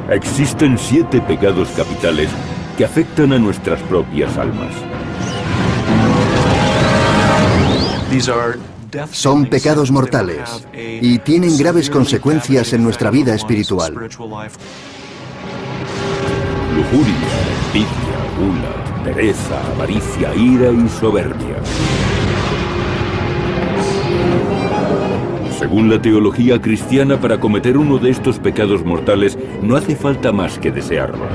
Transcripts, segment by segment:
Existen 7 pecados capitales que afectan a nuestras propias almas. Son pecados mortales y tienen graves consecuencias en nuestra vida espiritual. Lujuria, envidia, gula, pereza, avaricia, ira y soberbia. Según la teología cristiana, para cometer uno de estos pecados mortales no hace falta más que desearlo.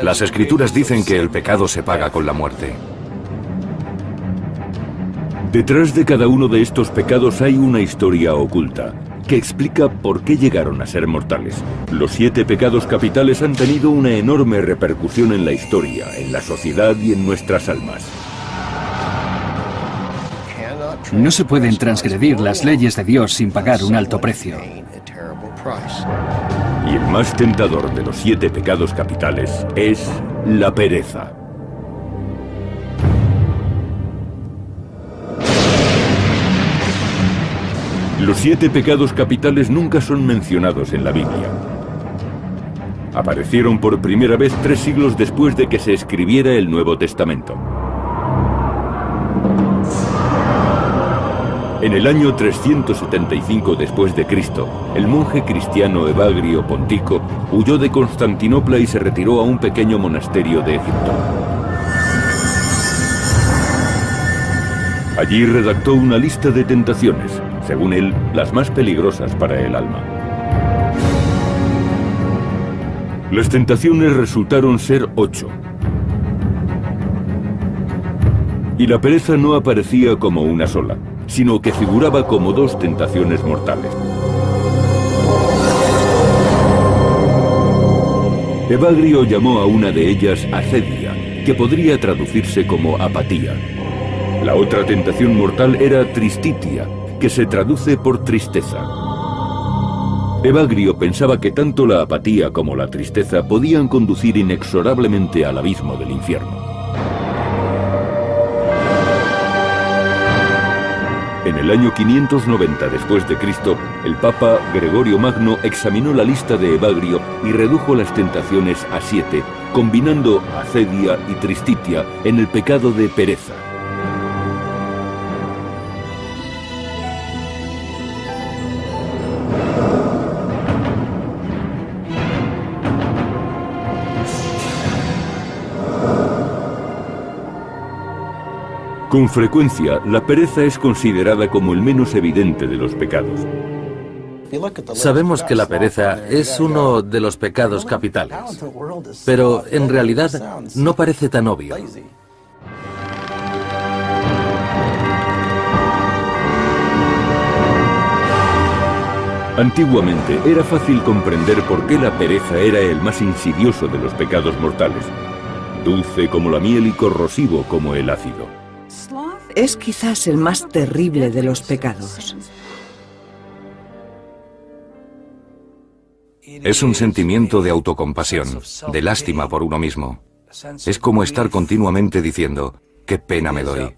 Las Escrituras dicen que el pecado se paga con la muerte. Detrás de cada uno de estos pecados hay una historia oculta que explica por qué llegaron a ser mortales. Los 7 pecados capitales han tenido una enorme repercusión en la historia, en la sociedad y en nuestras almas. No se pueden transgredir las leyes de Dios sin pagar un alto precio. Y el más tentador de los 7 pecados capitales es la pereza. Los 7 pecados capitales nunca son mencionados en la Biblia. Aparecieron por primera vez 3 siglos después de que se escribiera el Nuevo Testamento. En el año 375 después de Cristo, el monje cristiano Evagrio Pontico huyó de Constantinopla y se retiró a un pequeño monasterio de Egipto. Allí redactó una lista de tentaciones, según él, las más peligrosas para el alma. Las tentaciones resultaron ser 8. Y la pereza no aparecía como una sola, sino que figuraba como 2 tentaciones mortales. Evagrio llamó a una de ellas acedia, que podría traducirse como apatía. La otra tentación mortal era tristitia, que se traduce por tristeza. Evagrio pensaba que tanto la apatía como la tristeza podían conducir inexorablemente al abismo del infierno. En el año 590 después de Cristo, el Papa Gregorio Magno examinó la lista de Evagrio y redujo las tentaciones a 7, combinando acedia y tristitia en el pecado de pereza. Con frecuencia, la pereza es considerada como el menos evidente de los pecados. Sabemos que la pereza es uno de los pecados capitales, pero en realidad no parece tan obvio. Antiguamente era fácil comprender por qué la pereza era el más insidioso de los pecados mortales, dulce como la miel y corrosivo como el ácido. Es quizás el más terrible de los pecados. Es un sentimiento de autocompasión, de lástima por uno mismo. Es como estar continuamente diciendo, qué pena me doy.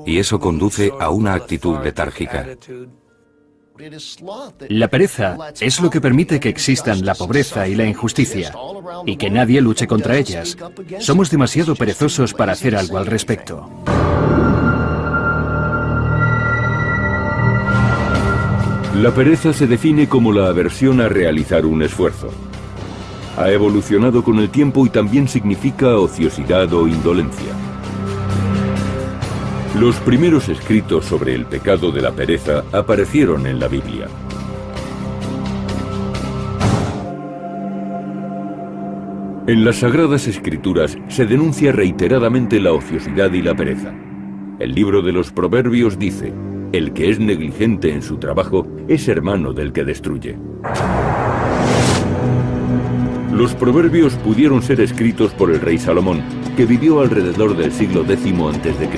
Y eso conduce a una actitud letárgica. La pereza es lo que permite que existan la pobreza y la injusticia, y que nadie luche contra ellas. Somos demasiado perezosos para hacer algo al respecto. La pereza se define como la aversión a realizar un esfuerzo. Ha evolucionado con el tiempo y también significa ociosidad o indolencia. Los primeros escritos sobre el pecado de la pereza aparecieron en la Biblia. En las Sagradas Escrituras se denuncia reiteradamente la ociosidad y la pereza. El libro de los Proverbios dice: el que es negligente en su trabajo es hermano del que destruye. Los proverbios pudieron ser escritos por el rey Salomón, que vivió alrededor del siglo X a.C.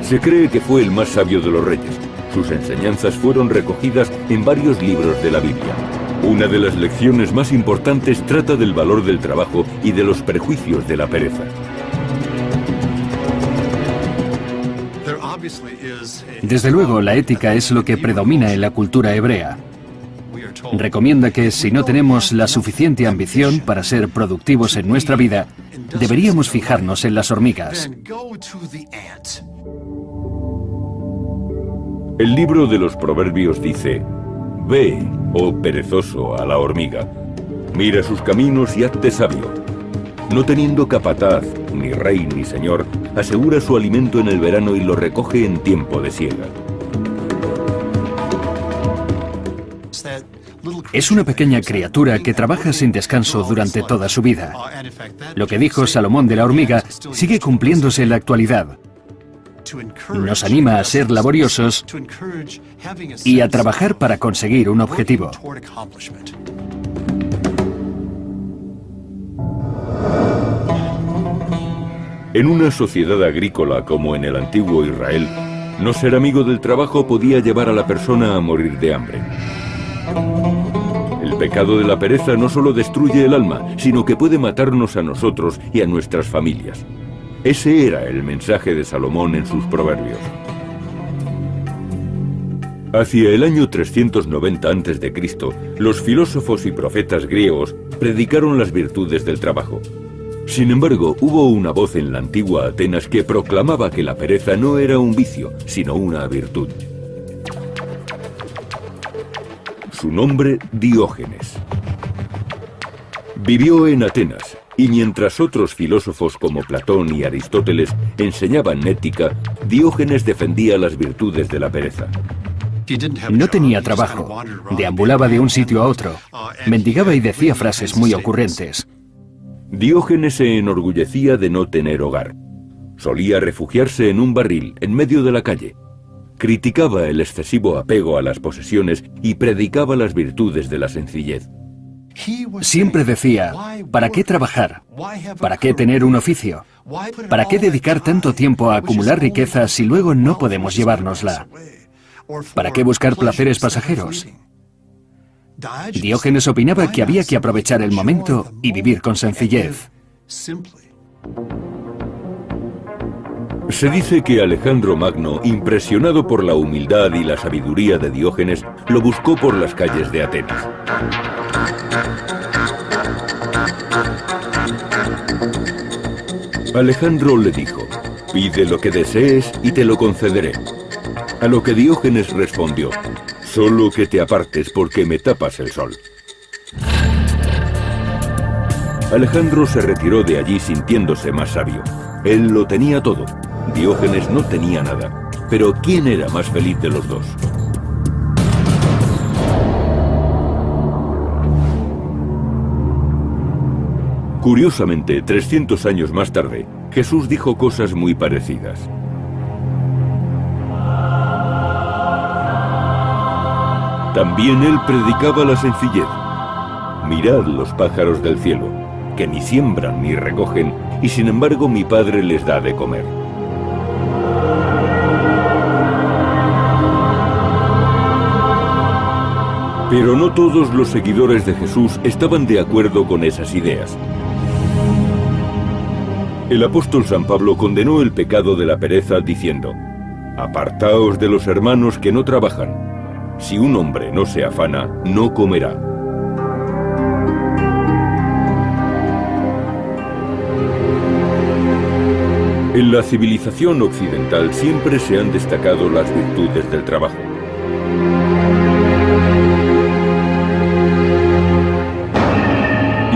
Se cree que fue el más sabio de los reyes. Sus enseñanzas fueron recogidas en varios libros de la Biblia. Una de las lecciones más importantes trata del valor del trabajo y de los prejuicios de la pereza. Desde luego, la ética es lo que predomina en la cultura hebrea. recomienda que si no tenemos la suficiente ambición para ser productivos en nuestra vida, deberíamos fijarnos en las hormigas. El libro de los Proverbios dice: Ve, oh perezoso, a la hormiga, mira sus caminos y hazte sabio. No teniendo capataz, ni rey ni señor, asegura su alimento en el verano y lo recoge en tiempo de siega. Es una pequeña criatura que trabaja sin descanso durante toda su vida. Lo que dijo Salomón de la hormiga sigue cumpliéndose en la actualidad. Nos anima a ser laboriosos y a trabajar para conseguir un objetivo. En una sociedad agrícola como en el antiguo Israel, no ser amigo del trabajo podía llevar a la persona a morir de hambre. El pecado de la pereza no solo destruye el alma, sino que puede matarnos a nosotros y a nuestras familias. Ese era el mensaje de Salomón en sus proverbios. Hacia el año 390 a.C., los filósofos y profetas griegos predicaron las virtudes del trabajo. Sin embargo, hubo una voz en la antigua Atenas que proclamaba que la pereza no era un vicio, sino una virtud. Su nombre, Diógenes. Vivió en Atenas, y mientras otros filósofos como Platón y Aristóteles enseñaban ética, Diógenes defendía las virtudes de la pereza. No tenía trabajo, deambulaba de un sitio a otro, mendigaba y decía frases muy ocurrentes. Diógenes se enorgullecía de no tener hogar. Solía refugiarse en un barril en medio de la calle. Criticaba el excesivo apego a las posesiones y predicaba las virtudes de la sencillez. Siempre decía, ¿para qué trabajar? ¿Para qué tener un oficio? ¿Para qué dedicar tanto tiempo a acumular riqueza si luego no podemos llevárnosla? ¿Para qué buscar placeres pasajeros? Diógenes opinaba que había que aprovechar el momento y vivir con sencillez. Se dice que Alejandro Magno, impresionado por la humildad y la sabiduría de Diógenes, lo buscó por las calles de Atenas. Alejandro le dijo: pide lo que desees y te lo concederé. A lo que Diógenes respondió: solo que te apartes porque me tapas el sol. Alejandro se retiró de allí sintiéndose más sabio. Él lo tenía todo. Diógenes no tenía nada. Pero ¿quién era más feliz de los dos? Curiosamente, 300 años más tarde, Jesús dijo cosas muy parecidas. También él predicaba la sencillez. Mirad los pájaros del cielo, que ni siembran ni recogen, y sin embargo mi Padre les da de comer. Pero no todos los seguidores de Jesús estaban de acuerdo con esas ideas. El apóstol San Pablo condenó el pecado de la pereza diciendo: apartaos de los hermanos que no trabajan. Si un hombre no se afana, no comerá. En la civilización occidental siempre se han destacado las virtudes del trabajo.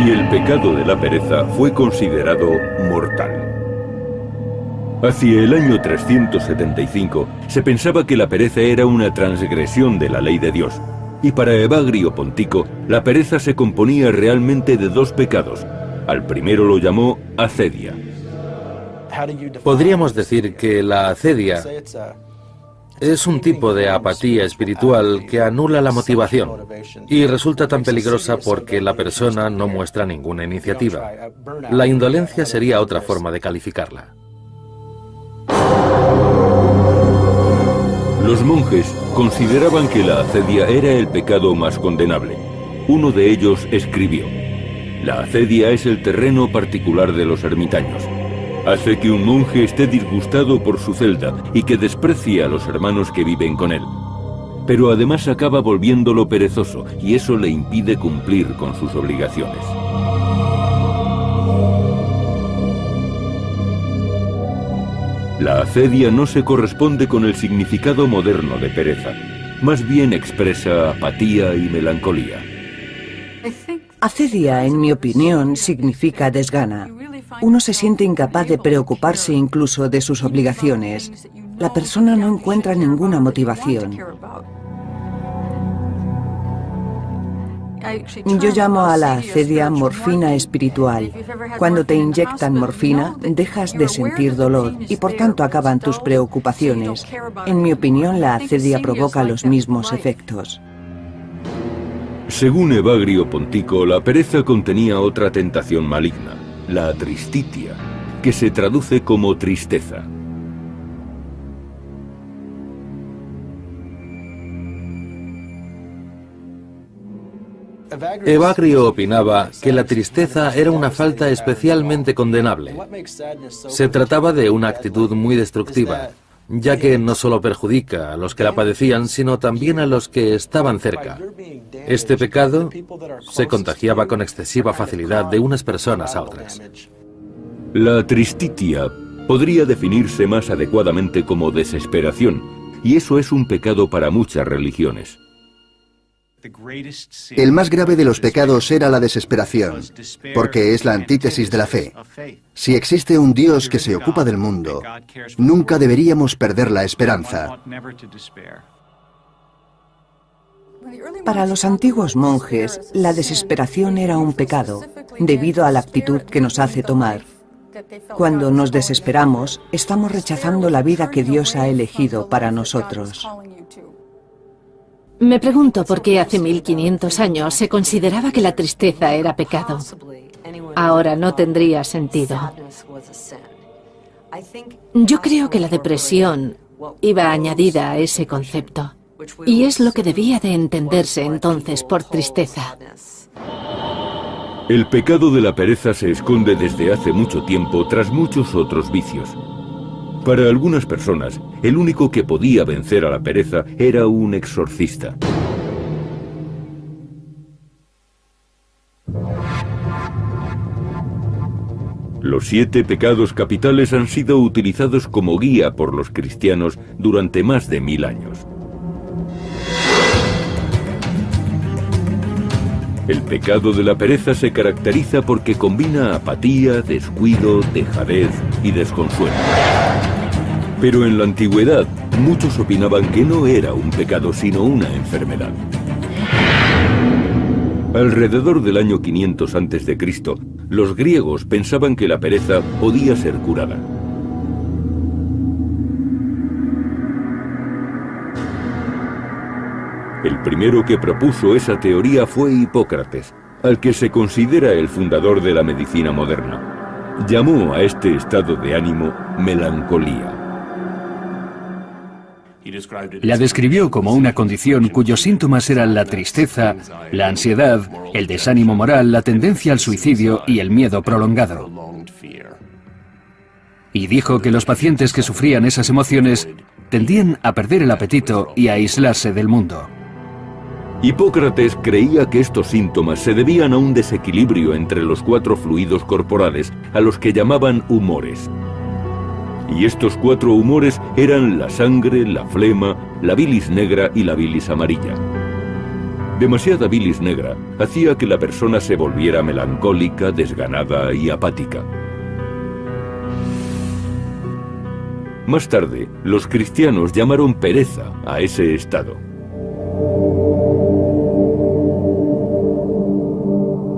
Y el pecado de la pereza fue considerado mortal. Hacia el año 375 se pensaba que la pereza era una transgresión de la ley de Dios, y para Evagrio Pontico la pereza se componía realmente de dos pecados. Al primero lo llamó acedia. Podríamos decir que la acedia es un tipo de apatía espiritual que anula la motivación y resulta tan peligrosa porque la persona no muestra ninguna iniciativa. La indolencia sería otra forma de calificarla. Los monjes consideraban que la acedia era el pecado más condenable. Uno de ellos escribió: la acedia es el terreno particular de los ermitaños. Hace que un monje esté disgustado por su celda y que desprecie a los hermanos que viven con él. pero además acaba volviéndolo perezoso y eso le impide cumplir con sus obligaciones. La acedia no se corresponde con el significado moderno de pereza, más bien expresa apatía y melancolía. Acedia, en mi opinión, significa desgana. Uno se siente incapaz de preocuparse incluso de sus obligaciones. La persona no encuentra ninguna motivación. Yo llamo a la acedia morfina espiritual. Cuando te inyectan morfina, dejas de sentir dolor y por tanto acaban tus preocupaciones. En mi opinión, la acedia provoca los mismos efectos. Según Evagrio Pontico, la pereza contenía otra tentación maligna, la tristitia, que se traduce como tristeza. Evagrio opinaba que la tristeza era una falta especialmente condenable. Se trataba de una actitud muy destructiva, ya que no solo perjudica a los que la padecían, sino también a los que estaban cerca. Este pecado se contagiaba con excesiva facilidad de unas personas a otras. La tristitia podría definirse más adecuadamente como desesperación, y eso es un pecado para muchas religiones. El más grave de los pecados era la desesperación, porque es la antítesis de la fe. Si existe un Dios que se ocupa del mundo, nunca deberíamos perder la esperanza. Para los antiguos monjes, la desesperación era un pecado, debido a la actitud que nos hace tomar. Cuando nos desesperamos, estamos rechazando la vida que Dios ha elegido para nosotros. Me pregunto por qué hace 1500 años se consideraba que la tristeza era pecado. Ahora no tendría sentido. Yo creo que la depresión iba añadida a ese concepto, y es lo que debía de entenderse entonces por tristeza. El pecado de la pereza se esconde desde hace mucho tiempo tras muchos otros vicios. Para algunas personas, el único que podía vencer a la pereza era un exorcista. Los 7 pecados capitales han sido utilizados como guía por los cristianos durante más de 1000 años. El pecado de la pereza se caracteriza porque combina apatía, descuido, dejadez y desconsuelo. Pero en la antigüedad, muchos opinaban que no era un pecado, sino una enfermedad. Alrededor del año 500 a.C., los griegos pensaban que la pereza podía ser curada. El primero que propuso esa teoría fue Hipócrates, al que se considera el fundador de la medicina moderna. Llamó a este estado de ánimo melancolía. La describió como una condición cuyos síntomas eran la tristeza, la ansiedad, el desánimo moral, la tendencia al suicidio y el miedo prolongado. Y dijo que los pacientes que sufrían esas emociones tendían a perder el apetito y a aislarse del mundo. Hipócrates creía que estos síntomas se debían a un desequilibrio entre los 4 fluidos corporales, a los que llamaban humores. Y estos 4 humores eran la sangre, la flema, la bilis negra y la bilis amarilla. Demasiada bilis negra hacía que la persona se volviera melancólica, desganada y apática. Más tarde, los cristianos llamaron pereza a ese estado.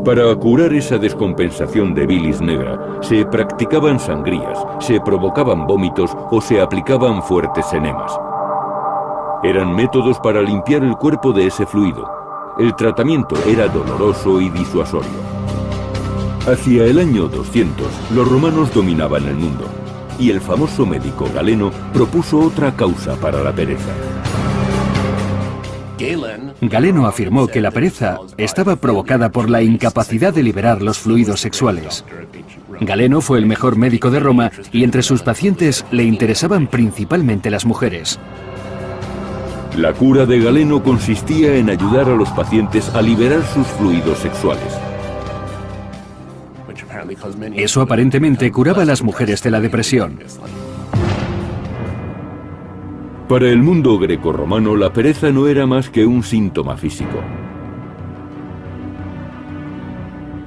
Para curar esa descompensación de bilis negra, se practicaban sangrías, se provocaban vómitos o se aplicaban fuertes enemas. Eran métodos para limpiar el cuerpo de ese fluido. El tratamiento era doloroso y disuasorio. Hacia el año 200, los romanos dominaban el mundo, y el famoso médico Galeno propuso otra causa para la pereza. Galeno afirmó que la pereza estaba provocada por la incapacidad de liberar los fluidos sexuales. Galeno fue el mejor médico de Roma y entre sus pacientes le interesaban principalmente las mujeres. La cura de Galeno consistía en ayudar a los pacientes a liberar sus fluidos sexuales. Eso aparentemente curaba a las mujeres de la depresión. Para el mundo grecorromano, la pereza no era más que un síntoma físico.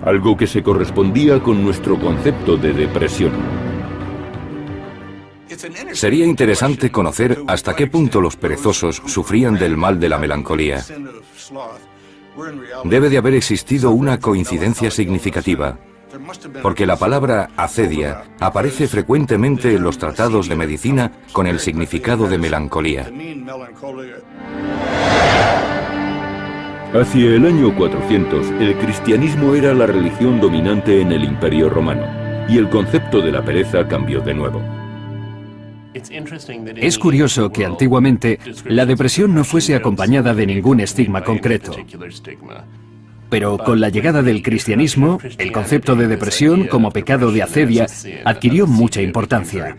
Algo que se correspondía con nuestro concepto de depresión. Sería interesante conocer hasta qué punto los perezosos sufrían del mal de la melancolía. Debe de haber existido una coincidencia significativa, porque la palabra acedia aparece frecuentemente en los tratados de medicina con el significado de melancolía. Hacia el año 400, el cristianismo era la religión dominante en el Imperio Romano, y el concepto de la pereza cambió de nuevo. Es curioso que antiguamente la depresión no fuese acompañada de ningún estigma concreto. Pero con la llegada del cristianismo, el concepto de depresión como pecado de acedia adquirió mucha importancia.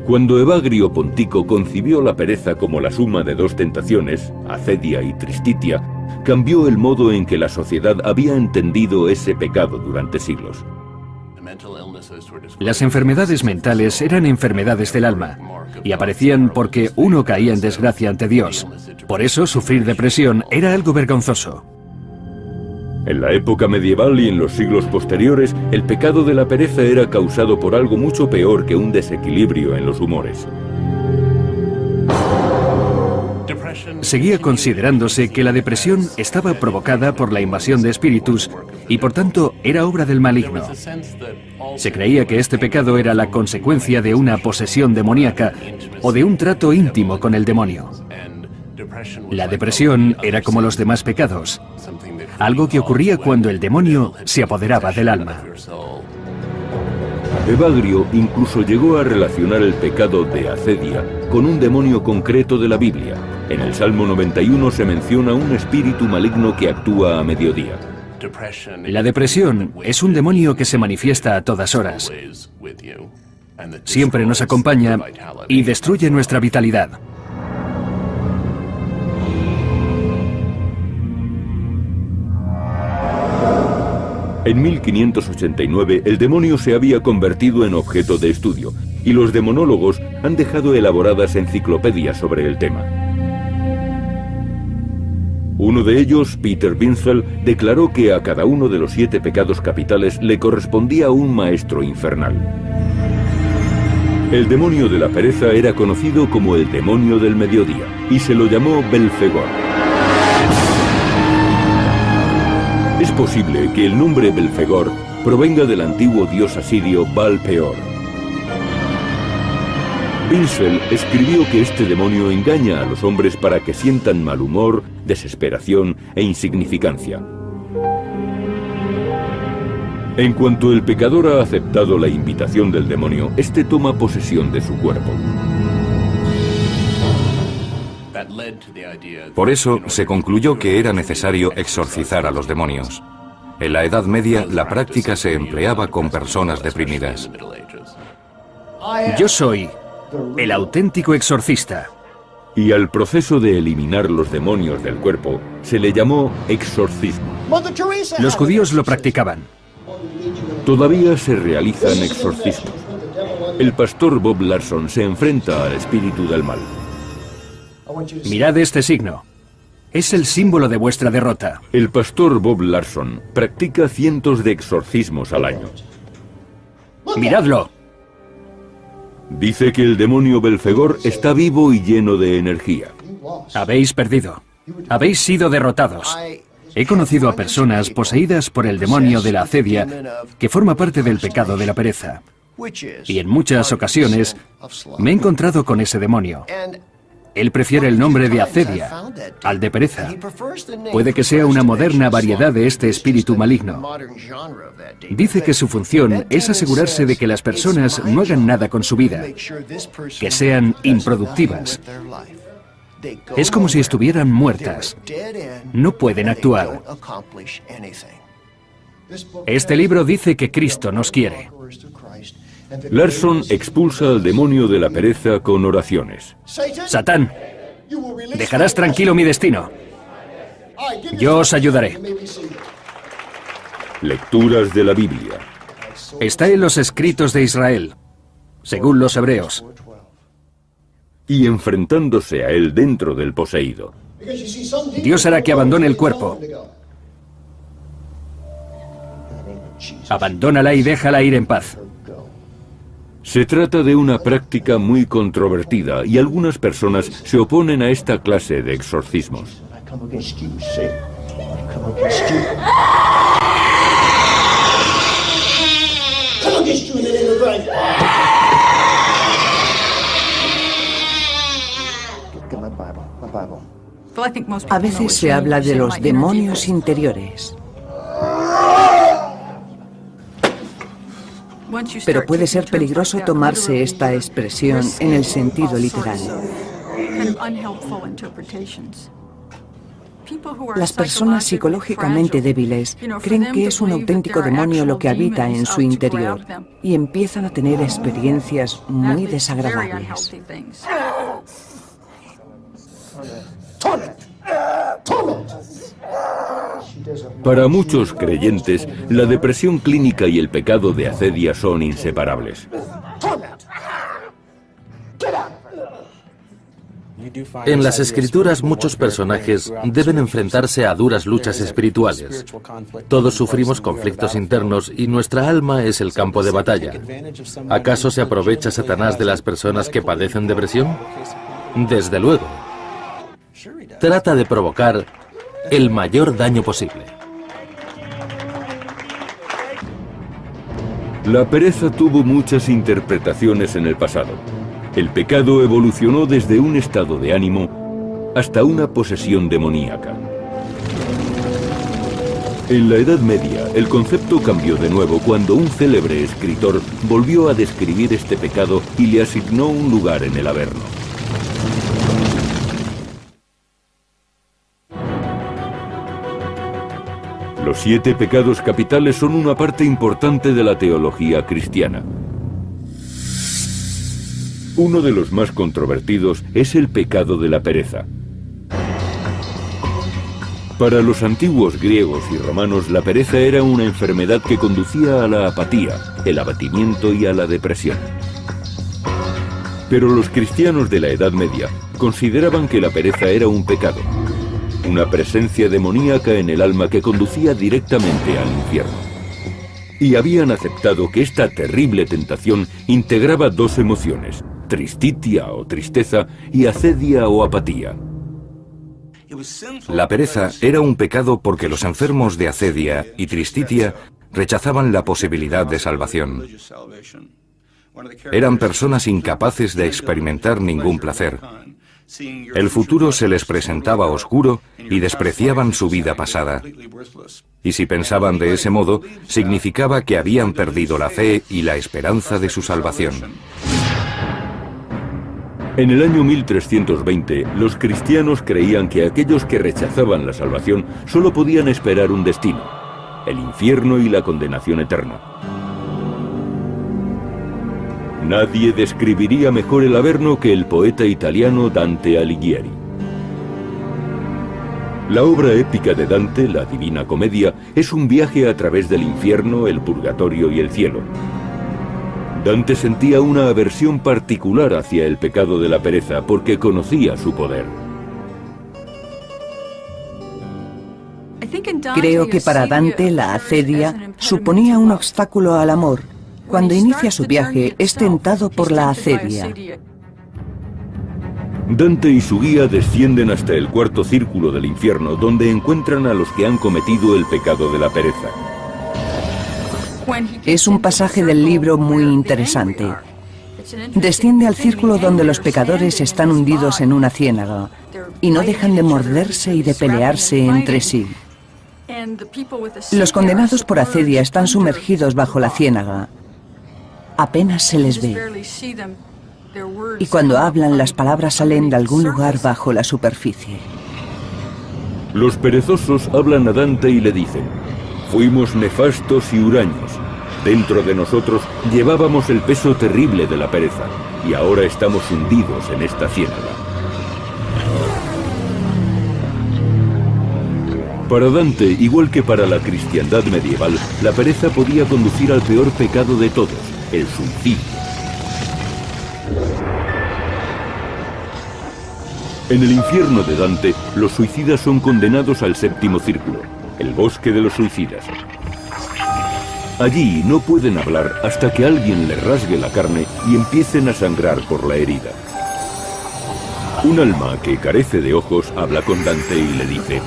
Cuando Evagrio Pontico concibió la pereza como la suma de dos tentaciones, acedia y tristitia, cambió el modo en que la sociedad había entendido ese pecado durante siglos. Las enfermedades mentales eran enfermedades del alma y aparecían porque uno caía en desgracia ante Dios. Por eso sufrir depresión era algo vergonzoso. En la época medieval y en los siglos posteriores, el pecado de la pereza era causado por algo mucho peor que un desequilibrio en los humores. Seguía considerándose que la depresión estaba provocada por la invasión de espíritus y por tanto era obra del maligno. Se creía que este pecado era la consecuencia de una posesión demoníaca o de un trato íntimo con el demonio. La depresión era como los demás pecados, algo que ocurría cuando el demonio se apoderaba del alma. Evagrio incluso llegó a relacionar el pecado de acedia con un demonio concreto de la Biblia. En el Salmo 91 se menciona un espíritu maligno que actúa a mediodía. La depresión es un demonio que se manifiesta a todas horas. Siempre nos acompaña y destruye nuestra vitalidad. En 1589, el demonio se había convertido en objeto de estudio, y los demonólogos han dejado elaboradas enciclopedias sobre el tema. Uno de ellos, Peter Binzel, declaró que a cada uno de los 7 pecados capitales le correspondía un maestro infernal. El demonio de la pereza era conocido como el demonio del mediodía, y se lo llamó Belfegor. Es posible que el nombre Belfegor provenga del antiguo dios asirio Baal-peor. Binzel escribió que este demonio engaña a los hombres para que sientan mal humor, desesperación e insignificancia. En cuanto el pecador ha aceptado la invitación del demonio, este toma posesión de su cuerpo. Por eso se concluyó que era necesario exorcizar a los demonios. En la Edad Media, la práctica se empleaba con personas deprimidas. Yo soy el auténtico exorcista. Y al proceso de eliminar los demonios del cuerpo se le llamó exorcismo. Los judíos lo practicaban. Todavía se realizan exorcismos. El pastor Bob Larson se enfrenta al espíritu del mal. Mirad este signo. Es el símbolo de vuestra derrota. El pastor Bob Larson practica cientos de exorcismos al año. Miradlo. Dice que el demonio Belfegor está vivo y lleno de energía. Habéis perdido. Habéis sido derrotados. He conocido a personas poseídas por el demonio de la acedia, que forma parte del pecado de la pereza. Y en muchas ocasiones me he encontrado con ese demonio. Él prefiere el nombre de acedia al de pereza. Puede que sea una moderna variedad de este espíritu maligno. Dice que su función es asegurarse de que las personas no hagan nada con su vida, que sean improductivas. Es como si estuvieran muertas. No pueden actuar. Este libro dice que Cristo nos quiere. Larson expulsa al demonio de la pereza con oraciones. Satán, dejarás tranquilo mi destino. Yo os ayudaré. Lecturas de la Biblia. Está en los escritos de Israel, según los hebreos. Y enfrentándose a él dentro del poseído. Dios hará que abandone el cuerpo. Abandónala y déjala ir en paz. Se trata de una práctica muy controvertida y algunas personas se oponen a esta clase de exorcismos. A veces se habla de los demonios interiores. Pero puede ser peligroso tomarse esta expresión en el sentido literal. Las personas psicológicamente débiles creen que es un auténtico demonio lo que habita en su interior y empiezan a tener experiencias muy desagradables. Para muchos creyentes, la depresión clínica y el pecado de acedia son inseparables. En las escrituras muchos personajes deben enfrentarse a duras luchas espirituales. Todos sufrimos conflictos internos y nuestra alma es el campo de batalla. ¿Acaso se aprovecha Satanás de las personas que padecen depresión? Desde luego. Trata de provocar el mayor daño posible. La pereza tuvo muchas interpretaciones en el pasado. El pecado evolucionó desde un estado de ánimo hasta una posesión demoníaca. En la Edad Media, el concepto cambió de nuevo cuando un célebre escritor volvió a describir este pecado y le asignó un lugar en el Averno. Los 7 pecados capitales son una parte importante de la teología cristiana. Uno de los más controvertidos es el pecado de la pereza. Para los antiguos griegos y romanos, la pereza era una enfermedad que conducía a la apatía, el abatimiento y a la depresión. Pero los cristianos de la Edad Media consideraban que la pereza era un pecado, una presencia demoníaca en el alma que conducía directamente al infierno. Y habían aceptado que esta terrible tentación integraba 2 emociones, tristitia o tristeza y acedia o apatía. La pereza era un pecado porque los enfermos de acedia y tristitia rechazaban la posibilidad de salvación. Eran personas incapaces de experimentar ningún placer. El futuro se les presentaba oscuro y despreciaban su vida pasada. Y si pensaban de ese modo, significaba que habían perdido la fe y la esperanza de su salvación. En el año 1320, los cristianos creían que aquellos que rechazaban la salvación solo podían esperar un destino, el infierno y la condenación eterna. Nadie describiría mejor el Averno que el poeta italiano Dante Alighieri. La obra épica de Dante, la Divina Comedia, es un viaje a través del infierno, el purgatorio y el cielo. Dante sentía una aversión particular hacia el pecado de la pereza porque conocía su poder. Creo que para Dante la acedia suponía un obstáculo al amor. Cuando inicia su viaje es tentado por la acedia. Dante y su guía descienden hasta el 4º círculo del infierno, donde encuentran a los que han cometido el pecado de la pereza. Es un pasaje del libro muy interesante. Desciende al círculo donde los pecadores están hundidos en una ciénaga y no dejan de morderse y de pelearse entre sí. Los condenados por acedia están sumergidos bajo la ciénaga. Apenas se les ve. Y cuando hablan, las palabras salen de algún lugar bajo la superficie. Los perezosos hablan a Dante y le dicen: fuimos nefastos y huraños. Dentro de nosotros llevábamos el peso terrible de la pereza y ahora estamos hundidos en esta ciénaga. Para Dante, igual que para la cristiandad medieval, la pereza podía conducir al peor pecado de todos, el suicidio. En el infierno de Dante, los suicidas son condenados al séptimo círculo, el bosque de los suicidas. Allí no pueden hablar hasta que alguien les rasgue la carne y empiecen a sangrar por la herida. Un alma que carece de ojos habla con Dante y le dice: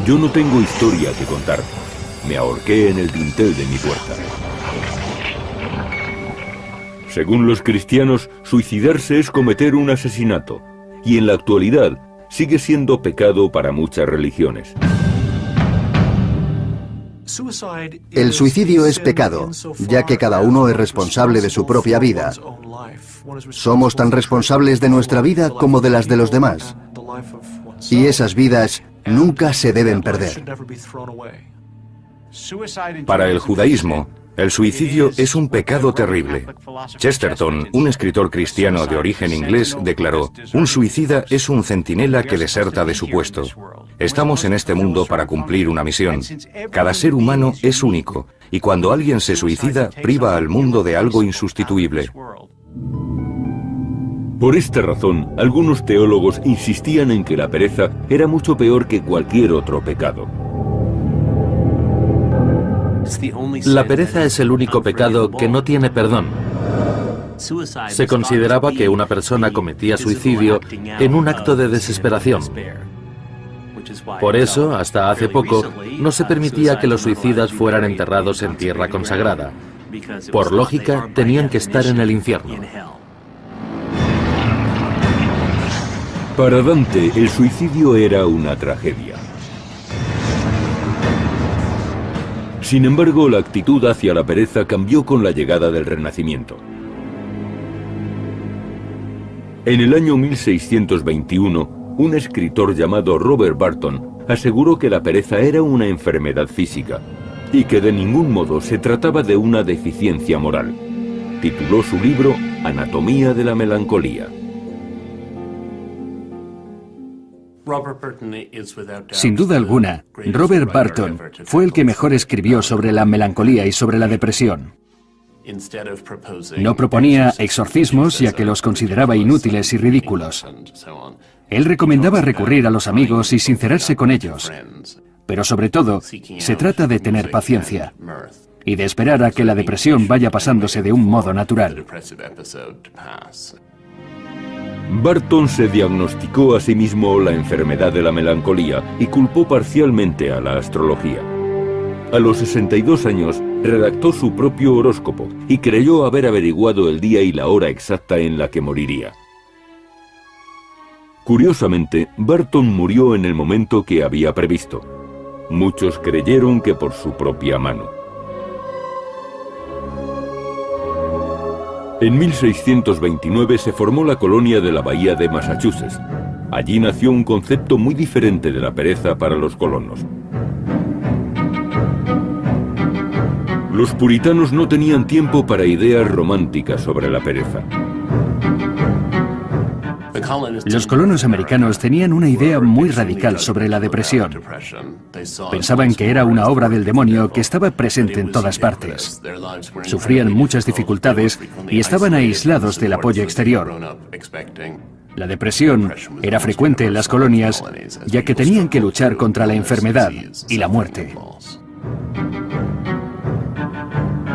yo no tengo historia que contar, me ahorqué en el dintel de mi puerta. Según los cristianos, suicidarse es cometer un asesinato, y en la actualidad sigue siendo pecado para muchas religiones. El suicidio es pecado, ya que cada uno es responsable de su propia vida. Somos tan responsables de nuestra vida como de las de los demás. Y esas vidas nunca se deben perder. Para el judaísmo, el suicidio es un pecado terrible. Chesterton, un escritor cristiano de origen inglés, declaró: un suicida es un centinela que deserta de su puesto. Estamos en este mundo para cumplir una misión. Cada ser humano es único, y cuando alguien se suicida, priva al mundo de algo insustituible. Por esta razón, algunos teólogos insistían en que la pereza era mucho peor que cualquier otro pecado. La pereza es el único pecado que no tiene perdón. Se consideraba que una persona cometía suicidio en un acto de desesperación. Por eso, hasta hace poco, no se permitía que los suicidas fueran enterrados en tierra consagrada. Por lógica, tenían que estar en el infierno. Para Dante, el suicidio era una tragedia. Sin embargo, la actitud hacia la pereza cambió con la llegada del Renacimiento. En el año 1621, un escritor llamado Robert Burton aseguró que la pereza era una enfermedad física y que de ningún modo se trataba de una deficiencia moral. Tituló su libro Anatomía de la melancolía. Sin duda alguna, Robert Burton fue el que mejor escribió sobre la melancolía y sobre la depresión. No proponía exorcismos, ya que los consideraba inútiles y ridículos. Él recomendaba recurrir a los amigos y sincerarse con ellos. Pero sobre todo, se trata de tener paciencia y de esperar a que la depresión vaya pasándose de un modo natural. Burton se diagnosticó a sí mismo la enfermedad de la melancolía y culpó parcialmente a la astrología. A los 62 años redactó su propio horóscopo y creyó haber averiguado el día y la hora exacta en la que moriría. Curiosamente, Burton murió en el momento que había previsto. Muchos creyeron que por su propia mano. En 1629 se formó la colonia de la Bahía de Massachusetts. Allí nació un concepto muy diferente de la pereza para los colonos. Los puritanos no tenían tiempo para ideas románticas sobre la pereza. Los colonos americanos tenían una idea muy radical sobre la depresión. Pensaban que era una obra del demonio que estaba presente en todas partes. Sufrían muchas dificultades y estaban aislados del apoyo exterior. La depresión era frecuente en las colonias, ya que tenían que luchar contra la enfermedad y la muerte.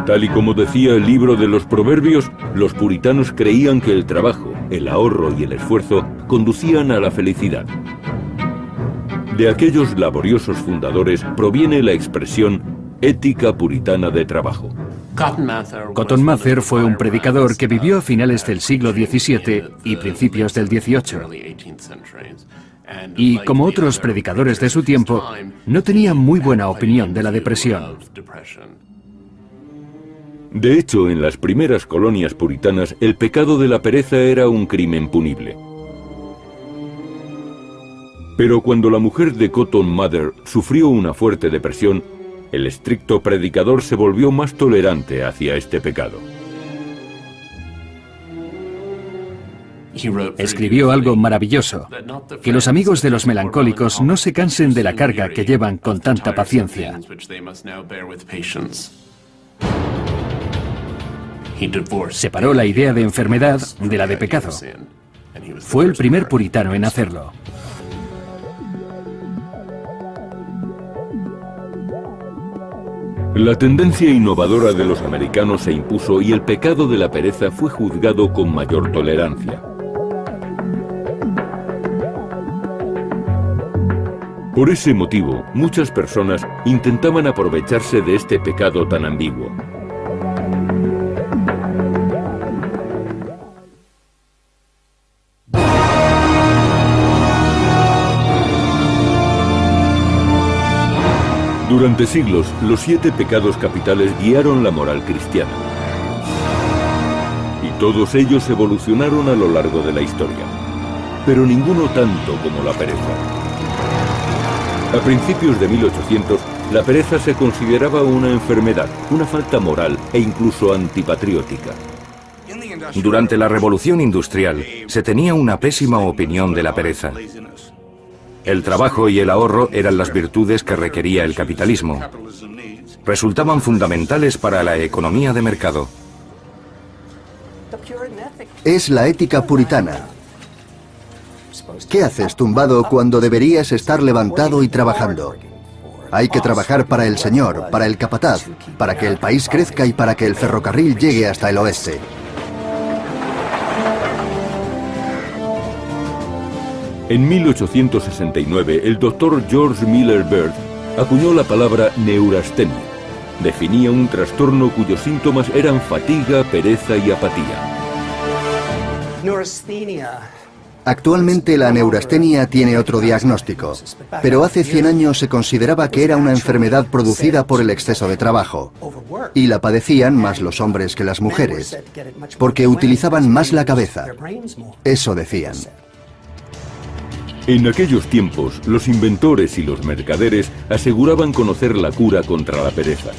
Tal y como decía el libro de los Proverbios, los puritanos creían que el trabajo, el ahorro y el esfuerzo conducían a la felicidad. De aquellos laboriosos fundadores proviene la expresión ética puritana de trabajo. Cotton Mather fue un predicador que vivió a finales del siglo XVII y principios del XVIII. Y como otros predicadores de su tiempo, no tenía muy buena opinión de la depresión. De hecho, en las primeras colonias puritanas, el pecado de la pereza era un crimen punible. Pero cuando la mujer de Cotton Mather sufrió una fuerte depresión, El estricto predicador se volvió más tolerante hacia este pecado. Escribió algo maravilloso: que los amigos de los melancólicos no se cansen de la carga que llevan con tanta paciencia. Separó la idea de enfermedad de la de pecado. Fue el primer puritano en hacerlo. La tendencia innovadora de los americanos se impuso y el pecado de la pereza fue juzgado con mayor tolerancia. Por ese motivo, muchas personas intentaban aprovecharse de este pecado tan ambiguo. Durante siglos, los 7 pecados capitales guiaron la moral cristiana. Y todos ellos evolucionaron a lo largo de la historia. Pero ninguno tanto como la pereza. A principios de 1800, la pereza se consideraba una enfermedad, una falta moral e incluso antipatriótica. Durante la Revolución Industrial, se tenía una pésima opinión de la pereza. El trabajo y el ahorro eran las virtudes que requería el capitalismo. Resultaban fundamentales para la economía de mercado. Es la ética puritana. ¿Qué haces tumbado cuando deberías estar levantado y trabajando? Hay que trabajar para el Señor, para el capataz, para que el país crezca y para que el ferrocarril llegue hasta el oeste. En 1869, el doctor George Miller Bird acuñó la palabra neurastenia. Definía un trastorno cuyos síntomas eran fatiga, pereza y apatía. Actualmente la neurastenia tiene otro diagnóstico, pero hace 100 años se consideraba que era una enfermedad producida por el exceso de trabajo. Y la padecían más los hombres que las mujeres, porque utilizaban más la cabeza. Eso decían. En aquellos tiempos, los inventores y los mercaderes aseguraban conocer la cura contra la pereza.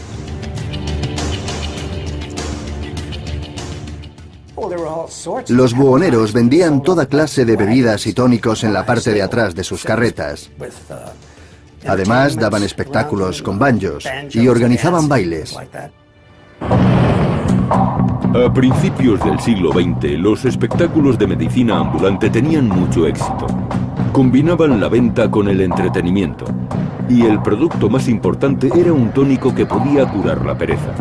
Los buhoneros vendían toda clase de bebidas y tónicos en la parte de atrás de sus carretas. Además, daban espectáculos con banjos y organizaban bailes. A principios del siglo XX, los espectáculos de medicina ambulante tenían mucho éxito. Combinaban la venta con el entretenimiento. Y el producto más importante era un tónico que podía curar la pereza.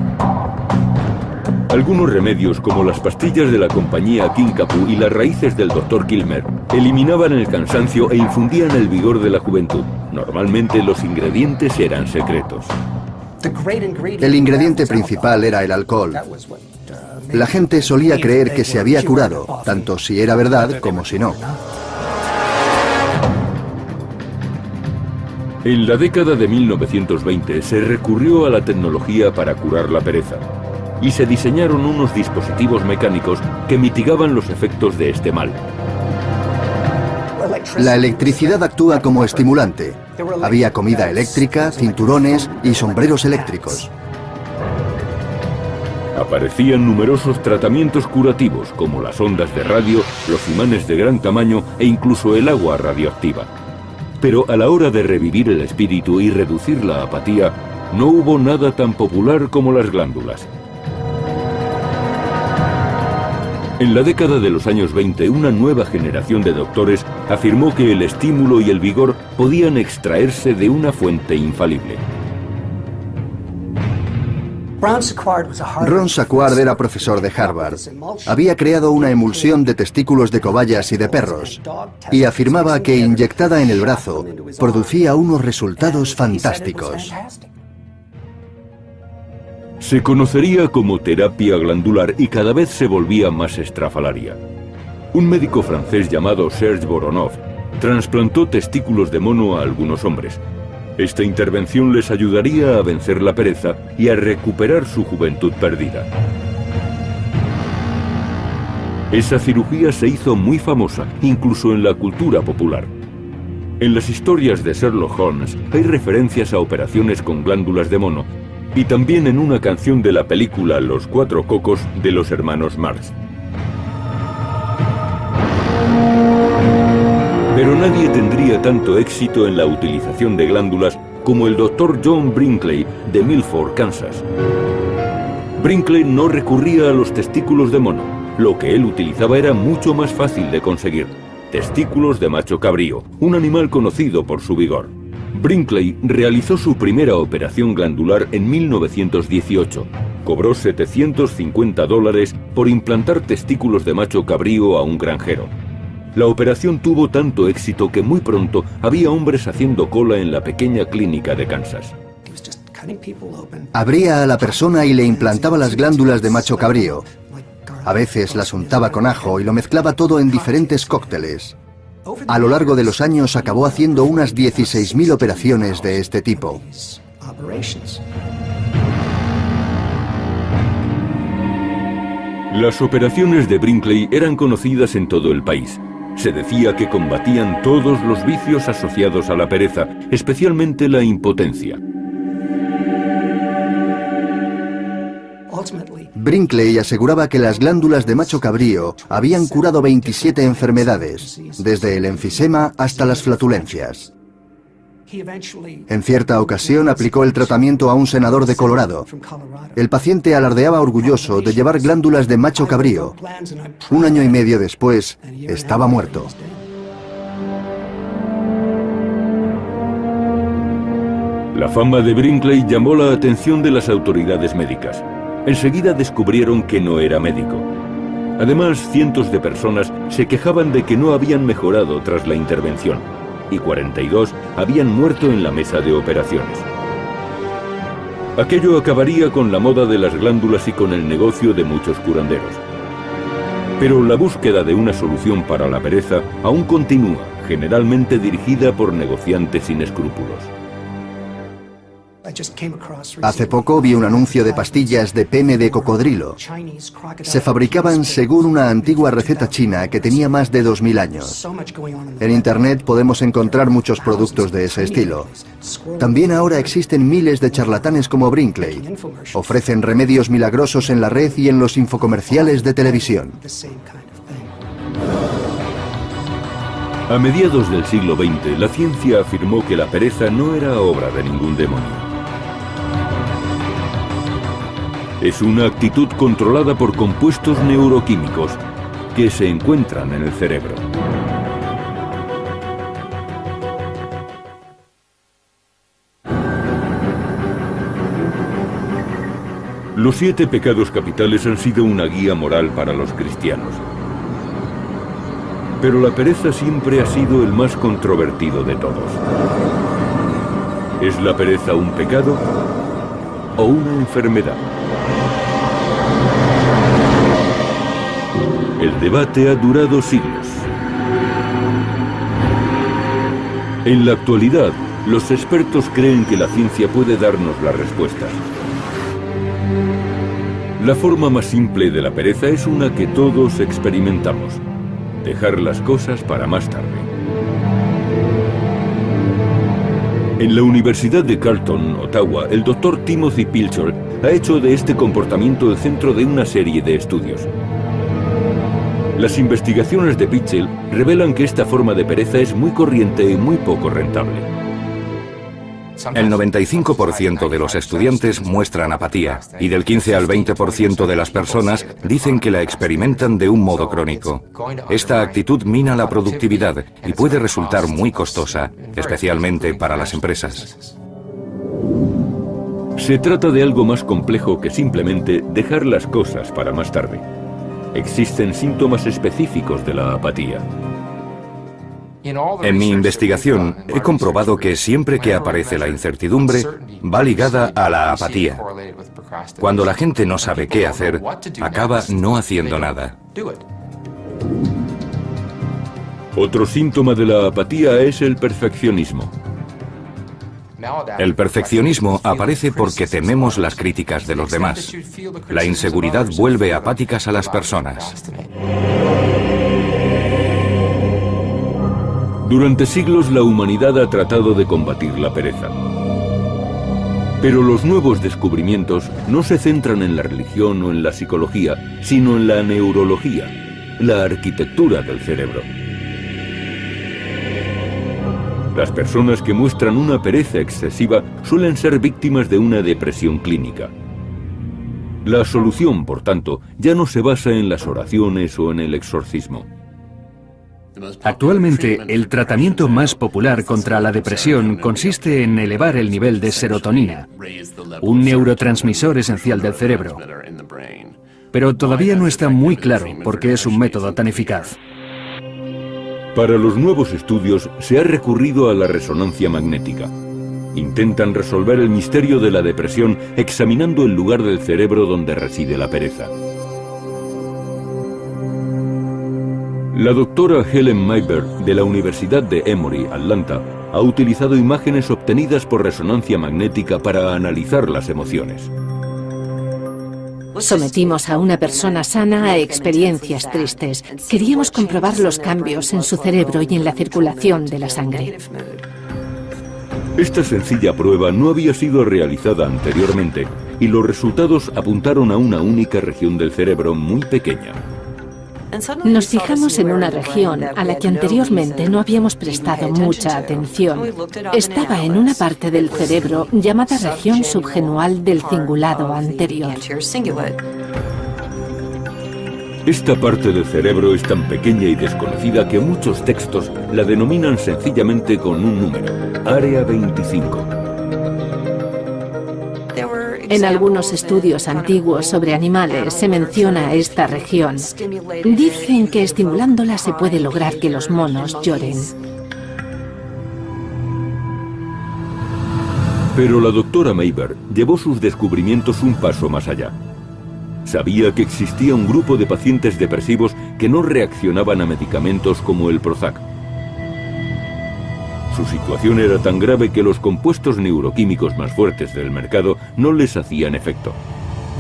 Algunos remedios, como las pastillas de la compañía Kinkapoo y las raíces del Dr. Kilmer, eliminaban el cansancio e infundían el vigor de la juventud. Normalmente los ingredientes eran secretos. El ingrediente principal era el alcohol. La gente solía creer que se había curado, tanto si era verdad como si no. En la década de 1920 se recurrió a la tecnología para curar la pereza y se diseñaron unos dispositivos mecánicos que mitigaban los efectos de este mal. La electricidad actúa como estimulante. Había comida eléctrica, cinturones y sombreros eléctricos. Aparecían numerosos tratamientos curativos como las ondas de radio, los imanes de gran tamaño e incluso el agua radioactiva. Pero a la hora de revivir el espíritu y reducir la apatía, no hubo nada tan popular como las glándulas. En la década de los años 20, una nueva generación de doctores afirmó que el estímulo y el vigor podían extraerse de una fuente infalible. Ron Sackward era profesor de Harvard. Había creado una emulsión de testículos de cobayas y de perros y afirmaba que inyectada en el brazo producía unos resultados fantásticos. Se conocería como terapia glandular y cada vez se volvía más estrafalaria. Un médico francés llamado Serge Voronov trasplantó testículos de mono a algunos hombres. Esta intervención les ayudaría a vencer la pereza y a recuperar su juventud perdida. Esa cirugía se hizo muy famosa, incluso en la cultura popular. En las historias de Sherlock Holmes hay referencias a operaciones con glándulas de mono y también en una canción de la película Los Cuatro Cocos de los hermanos Marx. Pero nadie tendría tanto éxito en la utilización de glándulas como el Dr. John Brinkley de Milford, Kansas. Brinkley no recurría a los testículos de mono. Lo que él utilizaba era mucho más fácil de conseguir. Testículos de macho cabrío, un animal conocido por su vigor. Brinkley realizó su primera operación glandular en 1918. Cobró $750 por implantar testículos de macho cabrío a un granjero. La operación tuvo tanto éxito que muy pronto había hombres haciendo cola en la pequeña clínica de Kansas. Abría a la persona y le implantaba las glándulas de macho cabrío. A veces las untaba con ajo y lo mezclaba todo en diferentes cócteles. A lo largo de los años acabó haciendo unas 16.000 operaciones de este tipo. Las operaciones de Brinkley eran conocidas en todo el país. Se decía que combatían todos los vicios asociados a la pereza, especialmente la impotencia. Brinkley aseguraba que las glándulas de macho cabrío habían curado 27 enfermedades, desde el enfisema hasta las flatulencias. En cierta ocasión aplicó el tratamiento a un senador de Colorado. El paciente alardeaba orgulloso de llevar glándulas de macho cabrío. 1 año y medio después, estaba muerto. La fama de Brinkley llamó la atención de las autoridades médicas. Enseguida descubrieron que no era médico. Además, cientos de personas se quejaban de que no habían mejorado tras la intervención, y 42 habían muerto en la mesa de operaciones. Aquello acabaría con la moda de las glándulas y con el negocio de muchos curanderos. Pero la búsqueda de una solución para la pereza aún continúa, generalmente dirigida por negociantes sin escrúpulos. Hace poco vi un anuncio de pastillas de pene de cocodrilo. Se fabricaban según una antigua receta china que tenía más de 2000 años. En Internet podemos encontrar muchos productos de ese estilo. También ahora existen miles de charlatanes como Brinkley. Ofrecen remedios milagrosos en la red y en los infocomerciales de televisión. A mediados del siglo XX, la ciencia afirmó que la pereza no era obra de ningún demonio. Es una actitud controlada por compuestos neuroquímicos que se encuentran en el cerebro. Los 7 pecados capitales han sido una guía moral para los cristianos. Pero la pereza siempre ha sido el más controvertido de todos. ¿Es la pereza un pecado o una enfermedad? El debate ha durado siglos. En la actualidad, los expertos creen que la ciencia puede darnos las respuestas. La forma más simple de la pereza es una que todos experimentamos: dejar las cosas para más tarde. En la Universidad de Carleton, Ottawa, el Dr. Timothy Pilcher ha hecho de este comportamiento el centro de una serie de estudios. Las investigaciones de Pitchell revelan que esta forma de pereza es muy corriente y muy poco rentable. El 95% de los estudiantes muestran apatía y del 15 al 20% de las personas dicen que la experimentan de un modo crónico. Esta actitud mina la productividad y puede resultar muy costosa, especialmente para las empresas. Se trata de algo más complejo que simplemente dejar las cosas para más tarde. Existen síntomas específicos de la apatía. En mi investigación he comprobado que siempre que aparece la incertidumbre, va ligada a la apatía. Cuando la gente no sabe qué hacer, acaba no haciendo nada. Otro síntoma de la apatía es el perfeccionismo. El perfeccionismo aparece porque tememos las críticas de los demás. La inseguridad vuelve apáticas a las personas. Durante siglos la humanidad ha tratado de combatir la pereza. Pero los nuevos descubrimientos no se centran en la religión o en la psicología, sino en la neurología, la arquitectura del cerebro. Las personas que muestran una pereza excesiva suelen ser víctimas de una depresión clínica. La solución, por tanto, ya no se basa en las oraciones o en el exorcismo. Actualmente, el tratamiento más popular contra la depresión consiste en elevar el nivel de serotonina, un neurotransmisor esencial del cerebro. Pero todavía no está muy claro por qué es un método tan eficaz. Para los nuevos estudios se ha recurrido a la resonancia magnética. Intentan resolver el misterio de la depresión examinando el lugar del cerebro donde reside la pereza. La doctora Helen Mayberg, de la Universidad de Emory, Atlanta, ha utilizado imágenes obtenidas por resonancia magnética para analizar las emociones. Sometimos a una persona sana a experiencias tristes. Queríamos comprobar los cambios en su cerebro y en la circulación de la sangre. Esta sencilla prueba no había sido realizada anteriormente y los resultados apuntaron a una única región del cerebro muy pequeña. Nos fijamos en una región a la que anteriormente no habíamos prestado mucha atención. Estaba en una parte del cerebro llamada región subgenual del cingulado anterior. Esta parte del cerebro es tan pequeña y desconocida que muchos textos la denominan sencillamente con un número, área 25. En algunos estudios antiguos sobre animales se menciona esta región. Dicen que estimulándola se puede lograr que los monos lloren. Pero la doctora Mayberg llevó sus descubrimientos un paso más allá. Sabía que existía un grupo de pacientes depresivos que no reaccionaban a medicamentos como el Prozac. Su situación era tan grave que los compuestos neuroquímicos más fuertes del mercado no les hacían efecto.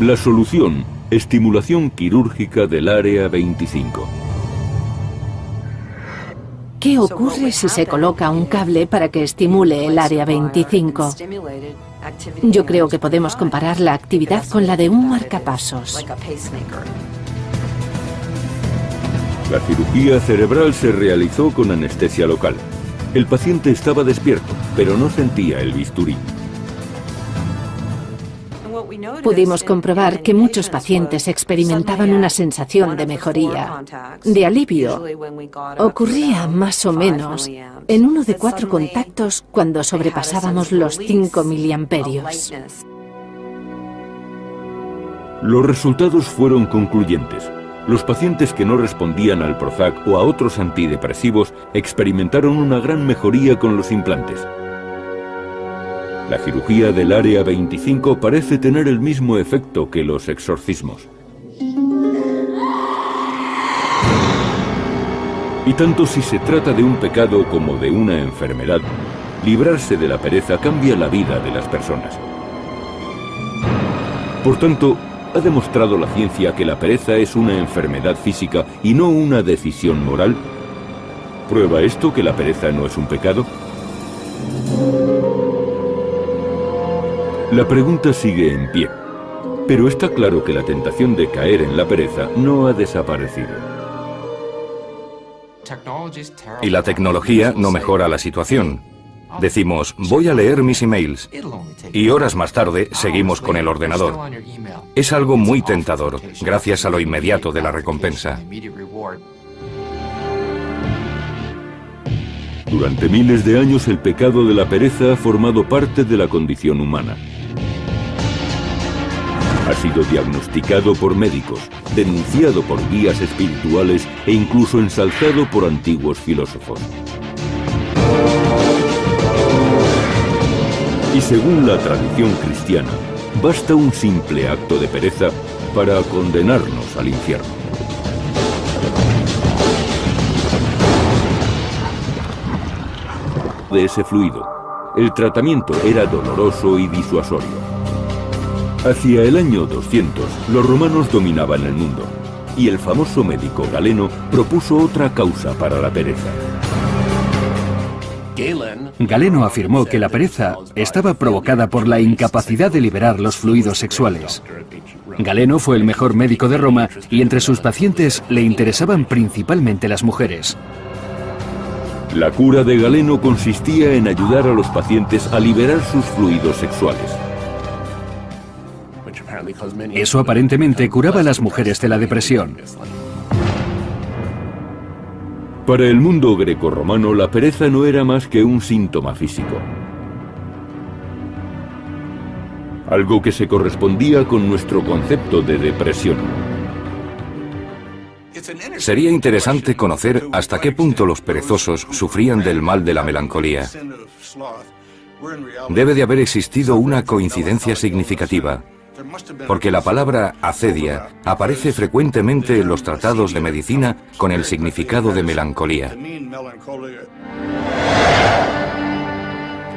La solución: estimulación quirúrgica del área 25. ¿Qué ocurre si se coloca un cable para que estimule el área 25? Yo creo que podemos comparar la actividad con la de un marcapasos. La cirugía cerebral se realizó con anestesia local. El paciente estaba despierto, pero no sentía el bisturí. Pudimos comprobar que muchos pacientes experimentaban una sensación de mejoría, de alivio. Ocurría más o menos en 1 de 4 contactos cuando sobrepasábamos los 5 miliamperios. Los resultados fueron concluyentes. Los pacientes que no respondían al Prozac o a otros antidepresivos experimentaron una gran mejoría con los implantes. La cirugía del área 25 parece tener el mismo efecto que los exorcismos. Y tanto si se trata de un pecado como de una enfermedad, librarse de la pereza cambia la vida de las personas. Por tanto, ¿ha demostrado la ciencia que la pereza es una enfermedad física y no una decisión moral? ¿Prueba esto que la pereza no es un pecado? La pregunta sigue en pie, pero está claro que la tentación de caer en la pereza no ha desaparecido. Y la tecnología no mejora la situación. Decimos, voy a leer mis emails, y horas más tarde seguimos con el ordenador. Es algo muy tentador, gracias a lo inmediato de la recompensa. Durante miles de años el pecado de la pereza ha formado parte de la condición humana. Ha sido diagnosticado por médicos, denunciado por guías espirituales e incluso ensalzado por antiguos filósofos. Y según la tradición cristiana, basta un simple acto de pereza para condenarnos al infierno. De ese fluido, el tratamiento era doloroso y disuasorio. Hacia el año 200, los romanos dominaban el mundo, y el famoso médico Galeno propuso otra causa para la pereza. Galeno afirmó que la pereza estaba provocada por la incapacidad de liberar los fluidos sexuales. Galeno fue el mejor médico de Roma y entre sus pacientes le interesaban principalmente las mujeres. La cura de Galeno consistía en ayudar a los pacientes a liberar sus fluidos sexuales. Eso aparentemente curaba a las mujeres de la depresión. Para el mundo grecorromano, la pereza no era más que un síntoma físico. Algo que se correspondía con nuestro concepto de depresión. Sería interesante conocer hasta qué punto los perezosos sufrían del mal de la melancolía. Debe de haber existido una coincidencia significativa, porque la palabra acedia aparece frecuentemente en los tratados de medicina con el significado de melancolía.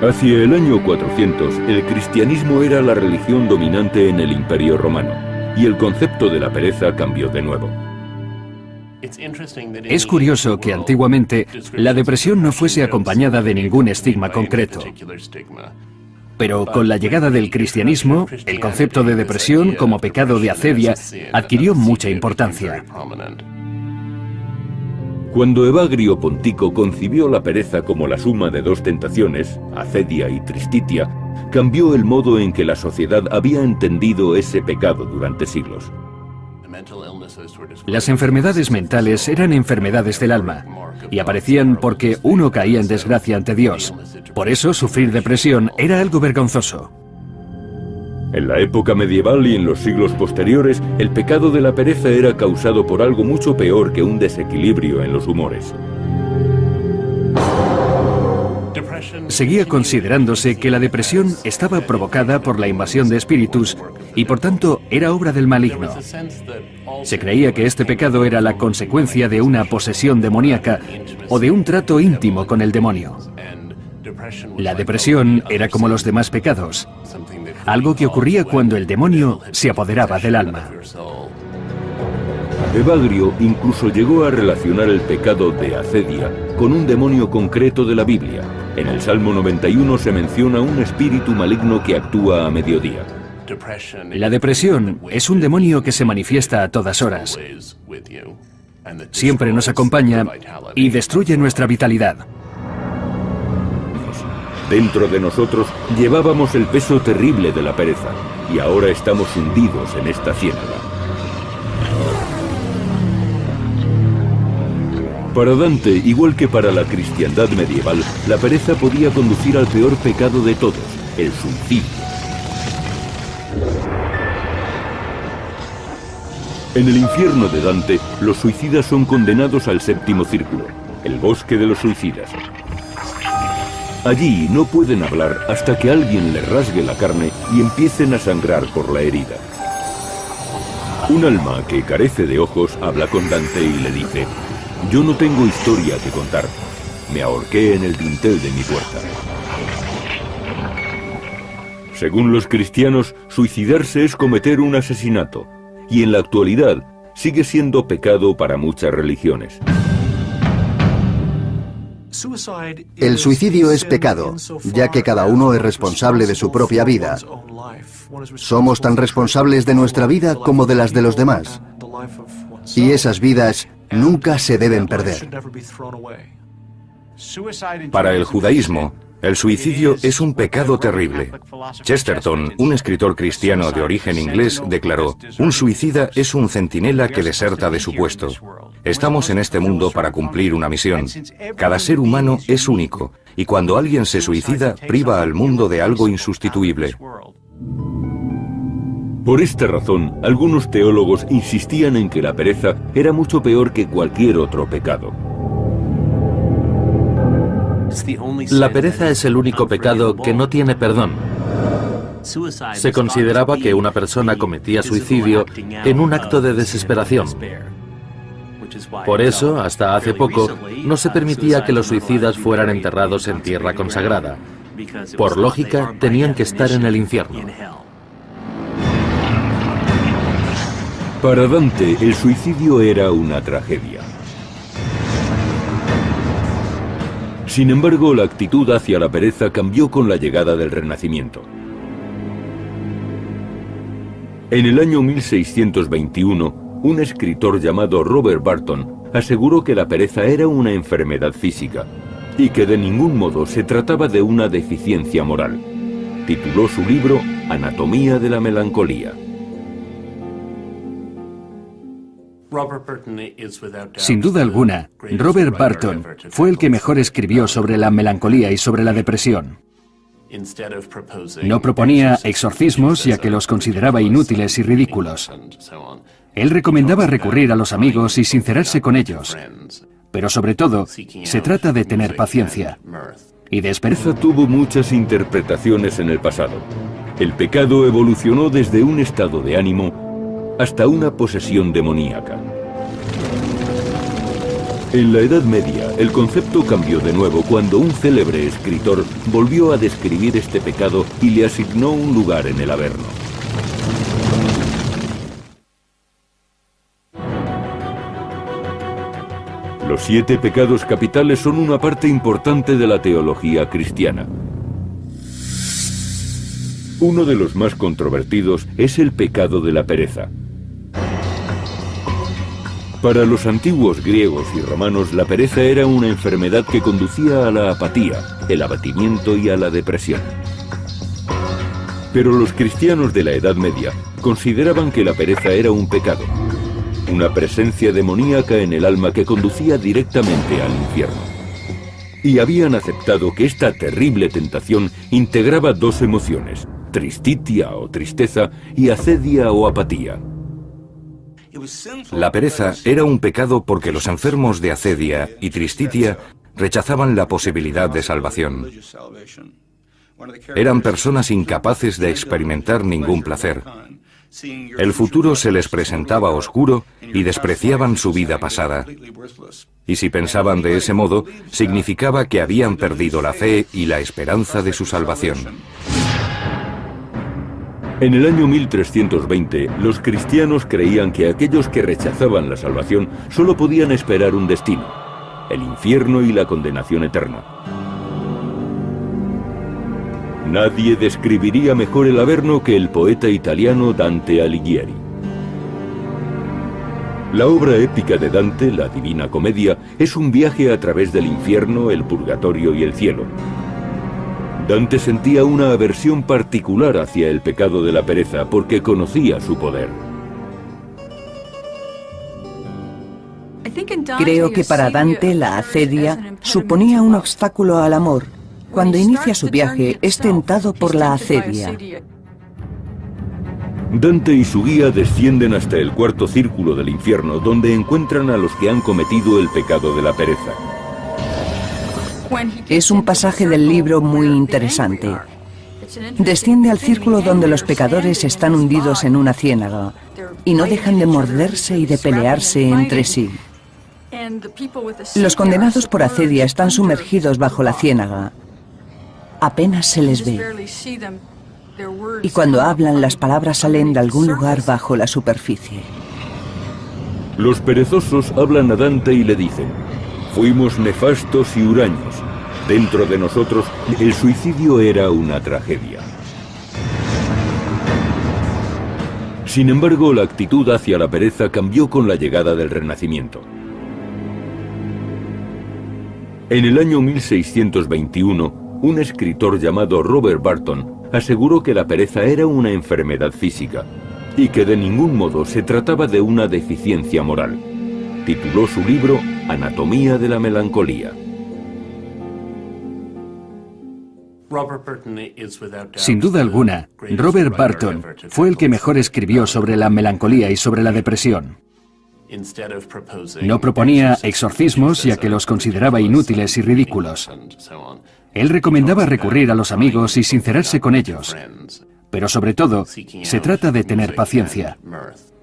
Hacia el año 400, el cristianismo era la religión dominante en el Imperio Romano, y el concepto de la pereza cambió de nuevo. Es curioso que antiguamente la depresión no fuese acompañada de ningún estigma concreto. Pero con la llegada del cristianismo, el concepto de depresión como pecado de acedia adquirió mucha importancia. Cuando Evagrio Pontico concibió la pereza como la suma de dos tentaciones, acedia y tristitia, cambió el modo en que la sociedad había entendido ese pecado durante siglos. Las enfermedades mentales eran enfermedades del alma y aparecían porque uno caía en desgracia ante Dios. Por eso sufrir depresión era algo vergonzoso. En la época medieval y en los siglos posteriores, el pecado de la pereza era causado por algo mucho peor que un desequilibrio en los humores. Seguía considerándose que la depresión estaba provocada por la invasión de espíritus y por tanto era obra del maligno. Se creía que este pecado era la consecuencia de una posesión demoníaca o de un trato íntimo con el demonio. La depresión era como los demás pecados, algo que ocurría cuando el demonio se apoderaba del alma. Evagrio incluso llegó a relacionar el pecado de acedia con un demonio concreto de la Biblia. En el Salmo 91 se menciona un espíritu maligno que actúa a mediodía. La depresión es un demonio que se manifiesta a todas horas. Siempre nos acompaña y destruye nuestra vitalidad. Dentro de nosotros llevábamos el peso terrible de la pereza y ahora estamos hundidos en esta ciénaga. Para Dante, igual que para la cristiandad medieval, la pereza podía conducir al peor pecado de todos, el suicidio. En el infierno de Dante, los suicidas son condenados al séptimo círculo, el bosque de los suicidas. Allí no pueden hablar hasta que alguien les rasgue la carne y empiecen a sangrar por la herida. Un alma que carece de ojos habla con Dante y le dice: «Yo no tengo historia que contar. Me ahorqué en el dintel de mi puerta». Según los cristianos, suicidarse es cometer un asesinato, y en la actualidad sigue siendo pecado para muchas religiones. El suicidio es pecado, ya que cada uno es responsable de su propia vida. Somos tan responsables de nuestra vida como de las de los demás. Y esas vidas nunca se deben perder. Para el judaísmo, el suicidio es un pecado terrible. Chesterton, un escritor cristiano de origen inglés, declaró: «Un suicida es un centinela que deserta de su puesto. Estamos en este mundo para cumplir una misión. Cada ser humano es único, y cuando alguien se suicida, priva al mundo de algo insustituible». Por esta razón, algunos teólogos insistían en que la pereza era mucho peor que cualquier otro pecado. La pereza es el único pecado que no tiene perdón. Se consideraba que una persona cometía suicidio en un acto de desesperación. Por eso, hasta hace poco, no se permitía que los suicidas fueran enterrados en tierra consagrada. Por lógica, tenían que estar en el infierno. Para Dante, el suicidio era una tragedia. Sin embargo, la actitud hacia la pereza cambió con la llegada del Renacimiento. En el año 1621, un escritor llamado Robert Burton aseguró que la pereza era una enfermedad física y que de ningún modo se trataba de una deficiencia moral. Tituló su libro Anatomía de la melancolía. Sin duda alguna, Robert Burton fue el que mejor escribió sobre la melancolía y sobre la depresión. No proponía exorcismos, ya que los consideraba inútiles y ridículos. Él recomendaba recurrir a los amigos y sincerarse con ellos. Pero sobre todo, se trata de tener paciencia y de esperanza. La pereza tuvo muchas interpretaciones en el pasado. El pecado evolucionó desde un estado de ánimo hasta una posesión demoníaca. En la Edad Media, el concepto cambió de nuevo cuando un célebre escritor volvió a describir este pecado y le asignó un lugar en el Averno. Los 7 pecados capitales son una parte importante de la teología cristiana. Uno de los más controvertidos es el pecado de la pereza. Para los antiguos griegos y romanos, la pereza era una enfermedad que conducía a la apatía, el abatimiento y a la depresión. Pero los cristianos de la Edad Media consideraban que la pereza era un pecado, una presencia demoníaca en el alma que conducía directamente al infierno. Y habían aceptado que esta terrible tentación integraba 2 emociones, tristitia o tristeza y acedia o apatía. La pereza era un pecado porque los enfermos de acedia y tristitia rechazaban la posibilidad de salvación. Eran personas incapaces de experimentar ningún placer. El futuro se les presentaba oscuro y despreciaban su vida pasada. Y si pensaban de ese modo, significaba que habían perdido la fe y la esperanza de su salvación. En el año 1320, los cristianos creían que aquellos que rechazaban la salvación solo podían esperar un destino, el infierno y la condenación eterna. Nadie describiría mejor el Averno que el poeta italiano Dante Alighieri. La obra épica de Dante, la Divina Comedia, es un viaje a través del infierno, el purgatorio y el cielo. Dante sentía una aversión particular hacia el pecado de la pereza porque conocía su poder. Creo que para Dante la acedia suponía un obstáculo al amor. Cuando inicia su viaje es tentado por la acedia. Dante y su guía descienden hasta el 4º círculo del infierno, donde encuentran a los que han cometido el pecado de la pereza. Es un pasaje del libro muy interesante. Desciende al círculo donde los pecadores están hundidos en una ciénaga y no dejan de morderse y de pelearse entre sí. Los condenados por acedia están sumergidos bajo la ciénaga. Apenas se les ve. Y cuando hablan, las palabras salen de algún lugar bajo la superficie. Los perezosos hablan a Dante y le dicen: fuimos nefastos y huraños. Dentro de nosotros, el suicidio era una tragedia. Sin embargo, la actitud hacia la pereza cambió con la llegada del Renacimiento. En el año 1621, un escritor llamado Robert Burton aseguró que la pereza era una enfermedad física y que de ningún modo se trataba de una deficiencia moral. Tituló su libro Anatomía de la melancolía. Sin duda alguna, Robert Burton fue el que mejor escribió sobre la melancolía y sobre la depresión. No proponía exorcismos, ya que los consideraba inútiles y ridículos. Él recomendaba recurrir a los amigos y sincerarse con ellos. Pero sobre todo, se trata de tener paciencia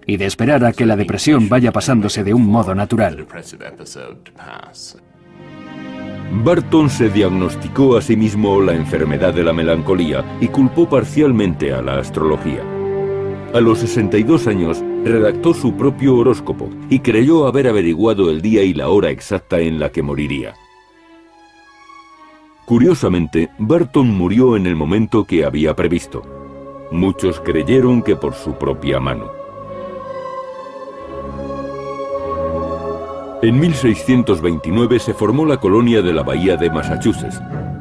y de esperar a que la depresión vaya pasándose de un modo natural. Burton se diagnosticó a sí mismo la enfermedad de la melancolía y culpó parcialmente a la astrología. A los 62 años, redactó su propio horóscopo y creyó haber averiguado el día y la hora exacta en la que moriría. Curiosamente, Barton murió en el momento que había previsto. Muchos creyeron que por su propia mano. En 1629 se formó la colonia de la Bahía de Massachusetts.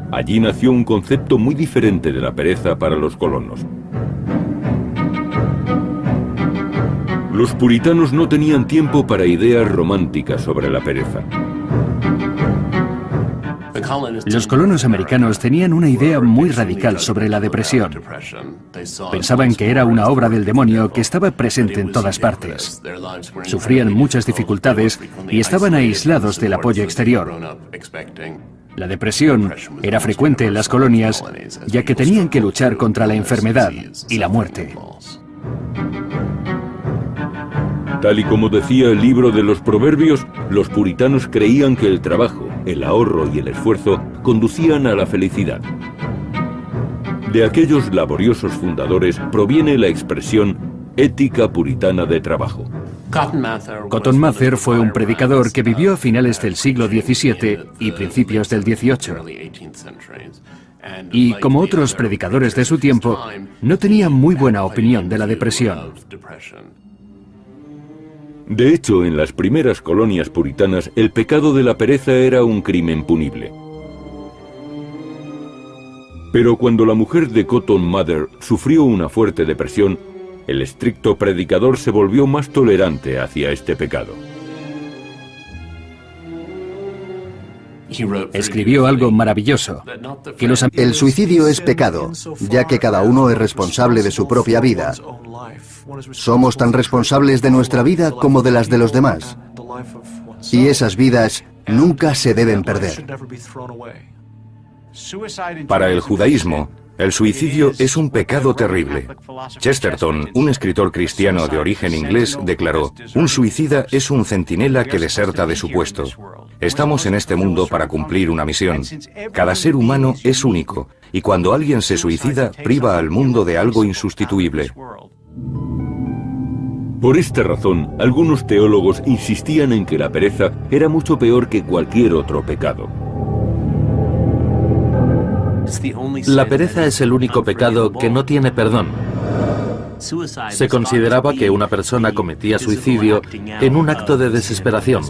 Allí nació un concepto muy diferente de la pereza para los colonos. Los puritanos no tenían tiempo para ideas románticas sobre la pereza. Los colonos americanos tenían una idea muy radical sobre la depresión. Pensaban que era una obra del demonio que estaba presente en todas partes. Sufrían muchas dificultades y estaban aislados del apoyo exterior. La depresión era frecuente en las colonias, ya que tenían que luchar contra la enfermedad y la muerte. Tal y como decía el libro de los Proverbios, los puritanos creían que el trabajo, el ahorro y el esfuerzo conducían a la felicidad. De aquellos laboriosos fundadores proviene la expresión ética puritana de trabajo. Cotton Mather fue un predicador que vivió a finales del siglo XVII y principios del XVIII. Y como otros predicadores de su tiempo, no tenía muy buena opinión de la depresión. De hecho, en las primeras colonias puritanas, el pecado de la pereza era un crimen punible. Pero cuando la mujer de Cotton Mather sufrió una fuerte depresión, el estricto predicador se volvió más tolerante hacia este pecado. Escribió algo maravilloso, que El suicidio es pecado, ya que cada uno es responsable de su propia vida. Somos tan responsables de nuestra vida como de las de los demás. Y esas vidas nunca se deben perder. Para el judaísmo, el suicidio es un pecado terrible. Chesterton, un escritor cristiano de origen inglés, declaró: "Un suicida es un centinela que deserta de su puesto. Estamos en este mundo para cumplir una misión. Cada ser humano es único, y cuando alguien se suicida, priva al mundo de algo insustituible". Por esta razón, algunos teólogos insistían en que la pereza era mucho peor que cualquier otro pecado. La pereza es el único pecado que no tiene perdón. Se consideraba que una persona cometía suicidio en un acto de desesperación.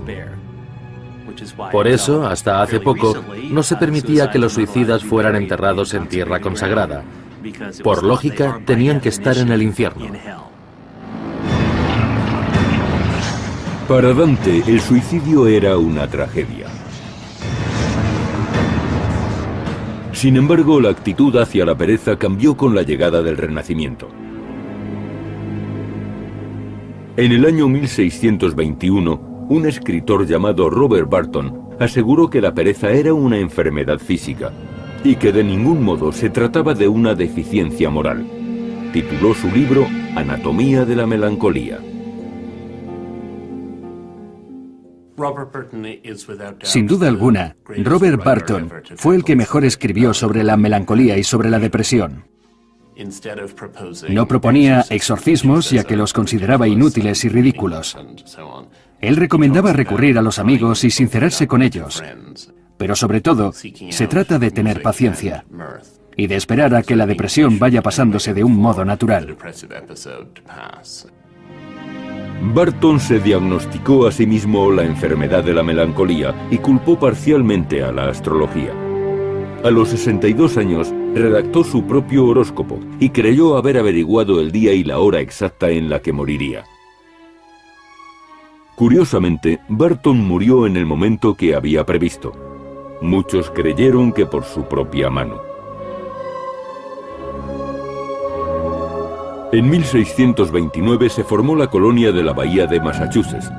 Por eso, hasta hace poco, no se permitía que los suicidas fueran enterrados en tierra consagrada. Por lógica, tenían que estar en el infierno. Para Dante, el suicidio era una tragedia. Sin embargo, la actitud hacia la pereza cambió con la llegada del Renacimiento. En el año 1621, un escritor llamado Robert Barton aseguró que la pereza era una enfermedad física y que de ningún modo se trataba de una deficiencia moral. Tituló su libro Anatomía de la melancolía. Sin duda alguna, Robert Barton fue el que mejor escribió sobre la melancolía y sobre la depresión. No proponía exorcismos, ya que los consideraba inútiles y ridículos. Él recomendaba recurrir a los amigos y sincerarse con ellos. Pero sobre todo, se trata de tener paciencia y de esperar a que la depresión vaya pasándose de un modo natural. Barton se diagnosticó a sí mismo la enfermedad de la melancolía y culpó parcialmente a la astrología. A los 62 años redactó su propio horóscopo y creyó haber averiguado el día y la hora exacta en la que moriría. Curiosamente, Barton murió en el momento que había previsto. Muchos creyeron que por su propia mano. En 1629 se formó la colonia de la Bahía de Massachusetts.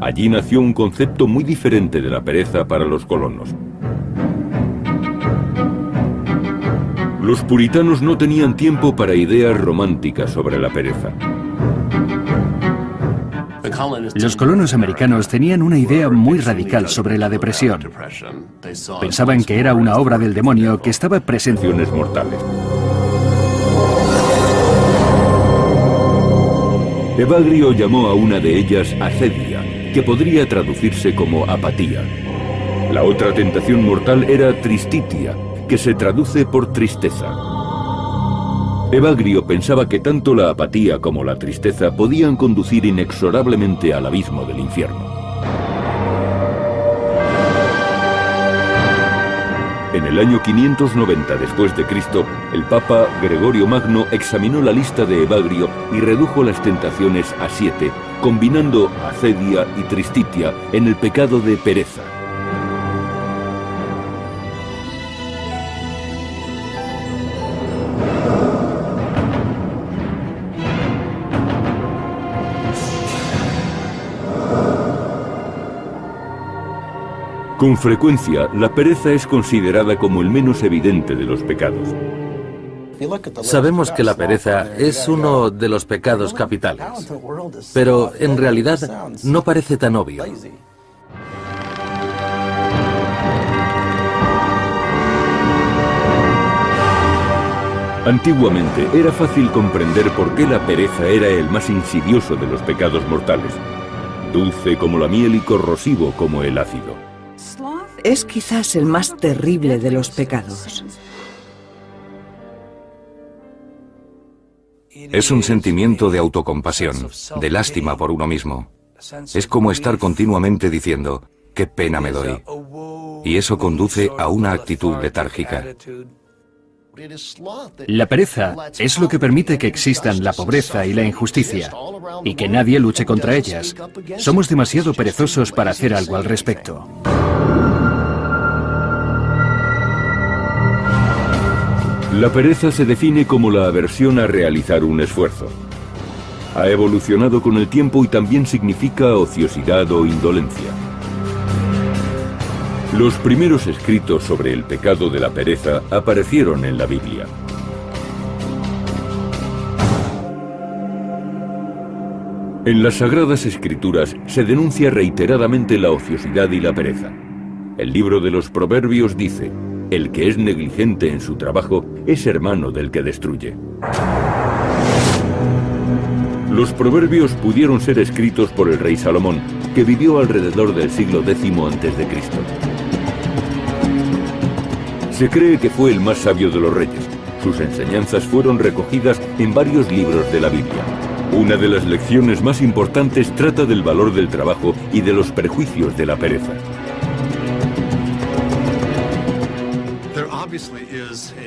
Allí nació un concepto muy diferente de la pereza para los colonos. Los puritanos no tenían tiempo para ideas románticas sobre la pereza. Los colonos americanos tenían una idea muy radical sobre la depresión. Pensaban que era una obra del demonio que estaba presente en mortales. Evagrio llamó a una de ellas acedia, que podría traducirse como apatía. La otra tentación mortal era tristitia, que se traduce por tristeza. Evagrio pensaba que tanto la apatía como la tristeza podían conducir inexorablemente al abismo del infierno. En el año 590 después de Cristo, el Papa Gregorio Magno examinó la lista de Evagrio y redujo las tentaciones a 7, combinando acedia y tristitia en el pecado de pereza. Con frecuencia, la pereza es considerada como el menos evidente de los pecados. Sabemos que la pereza es uno de los pecados capitales, pero en realidad no parece tan obvio. Antiguamente era fácil comprender por qué la pereza era el más insidioso de los pecados mortales, dulce como la miel y corrosivo como el ácido. Es quizás el más terrible de los pecados. Es un sentimiento de autocompasión, de lástima por uno mismo. Es como estar continuamente diciendo, qué pena me doy. Y eso conduce a una actitud letárgica. La pereza es lo que permite que existan la pobreza y la injusticia, y que nadie luche contra ellas. Somos demasiado perezosos para hacer algo al respecto. La pereza se define como la aversión a realizar un esfuerzo. Ha evolucionado con el tiempo y también significa ociosidad o indolencia. Los primeros escritos sobre el pecado de la pereza aparecieron en la Biblia. En las Sagradas Escrituras se denuncia reiteradamente la ociosidad y la pereza. El libro de los Proverbios dice: el que es negligente en su trabajo es hermano del que destruye. Los proverbios pudieron ser escritos por el rey Salomón, que vivió alrededor del siglo X a.C. Se cree que fue el más sabio de los reyes. Sus enseñanzas fueron recogidas en varios libros de la Biblia. Una de las lecciones más importantes trata del valor del trabajo y de los perjuicios de la pereza.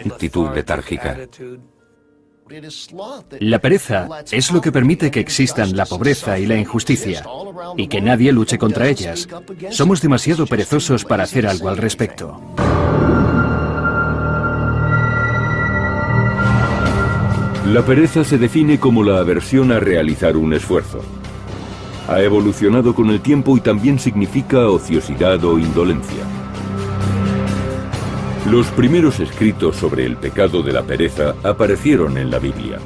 Actitud letárgica. La pereza es lo que permite que existan la pobreza y la injusticia, y que nadie luche contra ellas. Somos demasiado perezosos para hacer algo al respecto. La pereza se define como la aversión a realizar un esfuerzo. Ha evolucionado con el tiempo y también significa ociosidad o indolencia. Los primeros escritos sobre el pecado de la pereza aparecieron en la Biblia.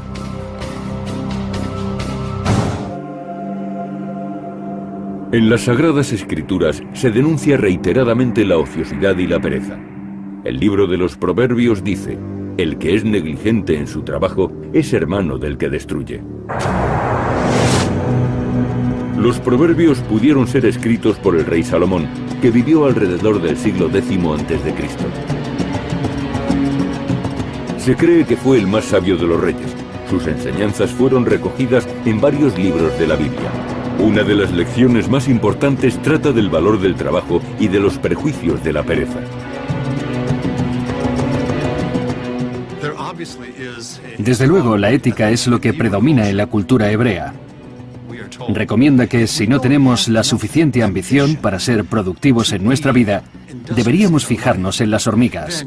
En las Sagradas Escrituras se denuncia reiteradamente la ociosidad y la pereza. El libro de los Proverbios dice: el que es negligente en su trabajo es hermano del que destruye. Los proverbios pudieron ser escritos por el rey Salomón, que vivió alrededor del siglo X a.C. Se cree que fue el más sabio de los reyes. Sus enseñanzas fueron recogidas en varios libros de la Biblia. Una de las lecciones más importantes trata del valor del trabajo y de los perjuicios de la pereza. Desde luego, la ética es lo que predomina en la cultura hebrea. Recomienda que si no tenemos la suficiente ambición para ser productivos en nuestra vida, deberíamos fijarnos en las hormigas.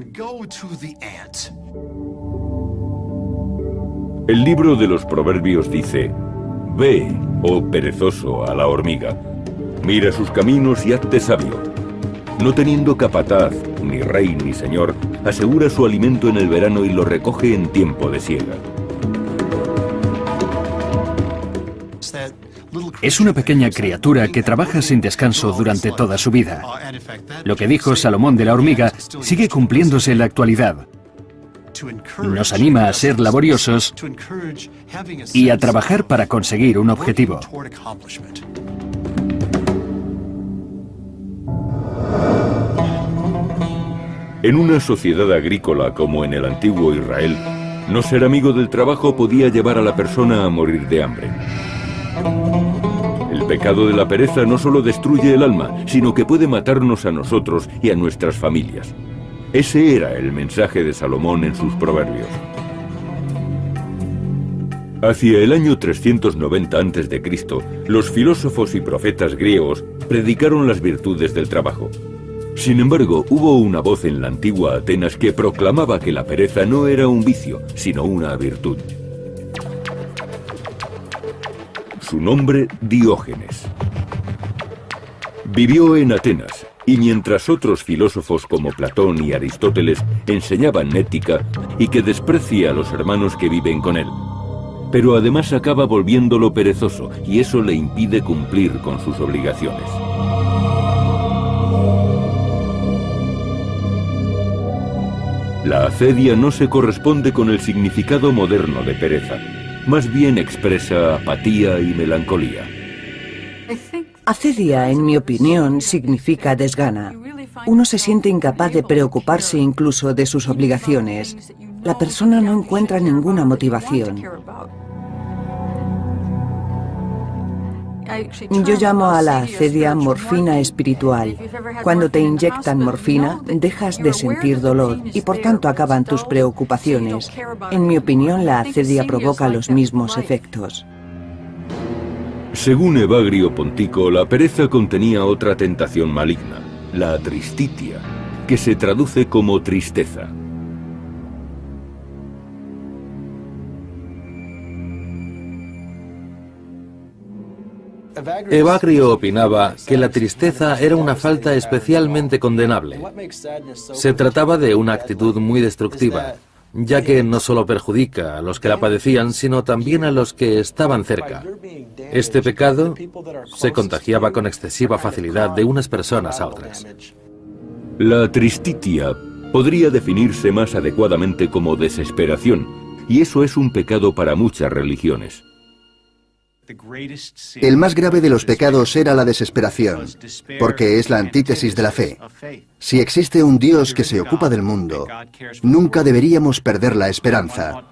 El libro de los Proverbios dice: ve, oh perezoso, a la hormiga, mira sus caminos y hazte sabio. No teniendo capataz, ni rey ni señor, asegura su alimento en el verano y lo recoge en tiempo de siega. Es una pequeña criatura que trabaja sin descanso durante toda su vida. Lo que dijo Salomón de la hormiga sigue cumpliéndose en la actualidad. Nos anima a ser laboriosos y a trabajar para conseguir un objetivo. En una sociedad agrícola como en el antiguo Israel, no ser amigo del trabajo podía llevar a la persona a morir de hambre. El pecado de la pereza no solo destruye el alma, sino que puede matarnos a nosotros y a nuestras familias. Ese era el mensaje de Salomón en sus proverbios. Hacia el año 390 a.C., los filósofos y profetas griegos predicaron las virtudes del trabajo. Sin embargo, hubo una voz en la antigua Atenas que proclamaba que la pereza no era un vicio, sino una virtud. Su nombre, Diógenes. Vivió en Atenas, y mientras otros filósofos como Platón y Aristóteles enseñaban ética y que desprecia a los hermanos que viven con él, pero además acaba volviéndolo perezoso, y eso le impide cumplir con sus obligaciones. La acedia no se corresponde con el significado moderno de pereza, más bien expresa apatía y melancolía. Acedia, en mi opinión, significa desgana. Uno se siente incapaz de preocuparse incluso de sus obligaciones. La persona no encuentra ninguna motivación. Yo llamo a la acedia morfina espiritual. Cuando te inyectan morfina, dejas de sentir dolor y por tanto acaban tus preocupaciones. En mi opinión, la acedia provoca los mismos efectos. Según Evagrio Pontico, la pereza contenía otra tentación maligna, la tristitia, que se traduce como tristeza. Evagrio opinaba que la tristeza era una falta especialmente condenable. Se trataba de una actitud muy destructiva, ya que no solo perjudica a los que la padecían, sino también a los que estaban cerca. Este pecado se contagiaba con excesiva facilidad de unas personas a otras. La tristitia podría definirse más adecuadamente como desesperación, y eso es un pecado para muchas religiones. El más grave de los pecados era la desesperación, porque es la antítesis de la fe. Si existe un Dios que se ocupa del mundo, nunca deberíamos perder la esperanza.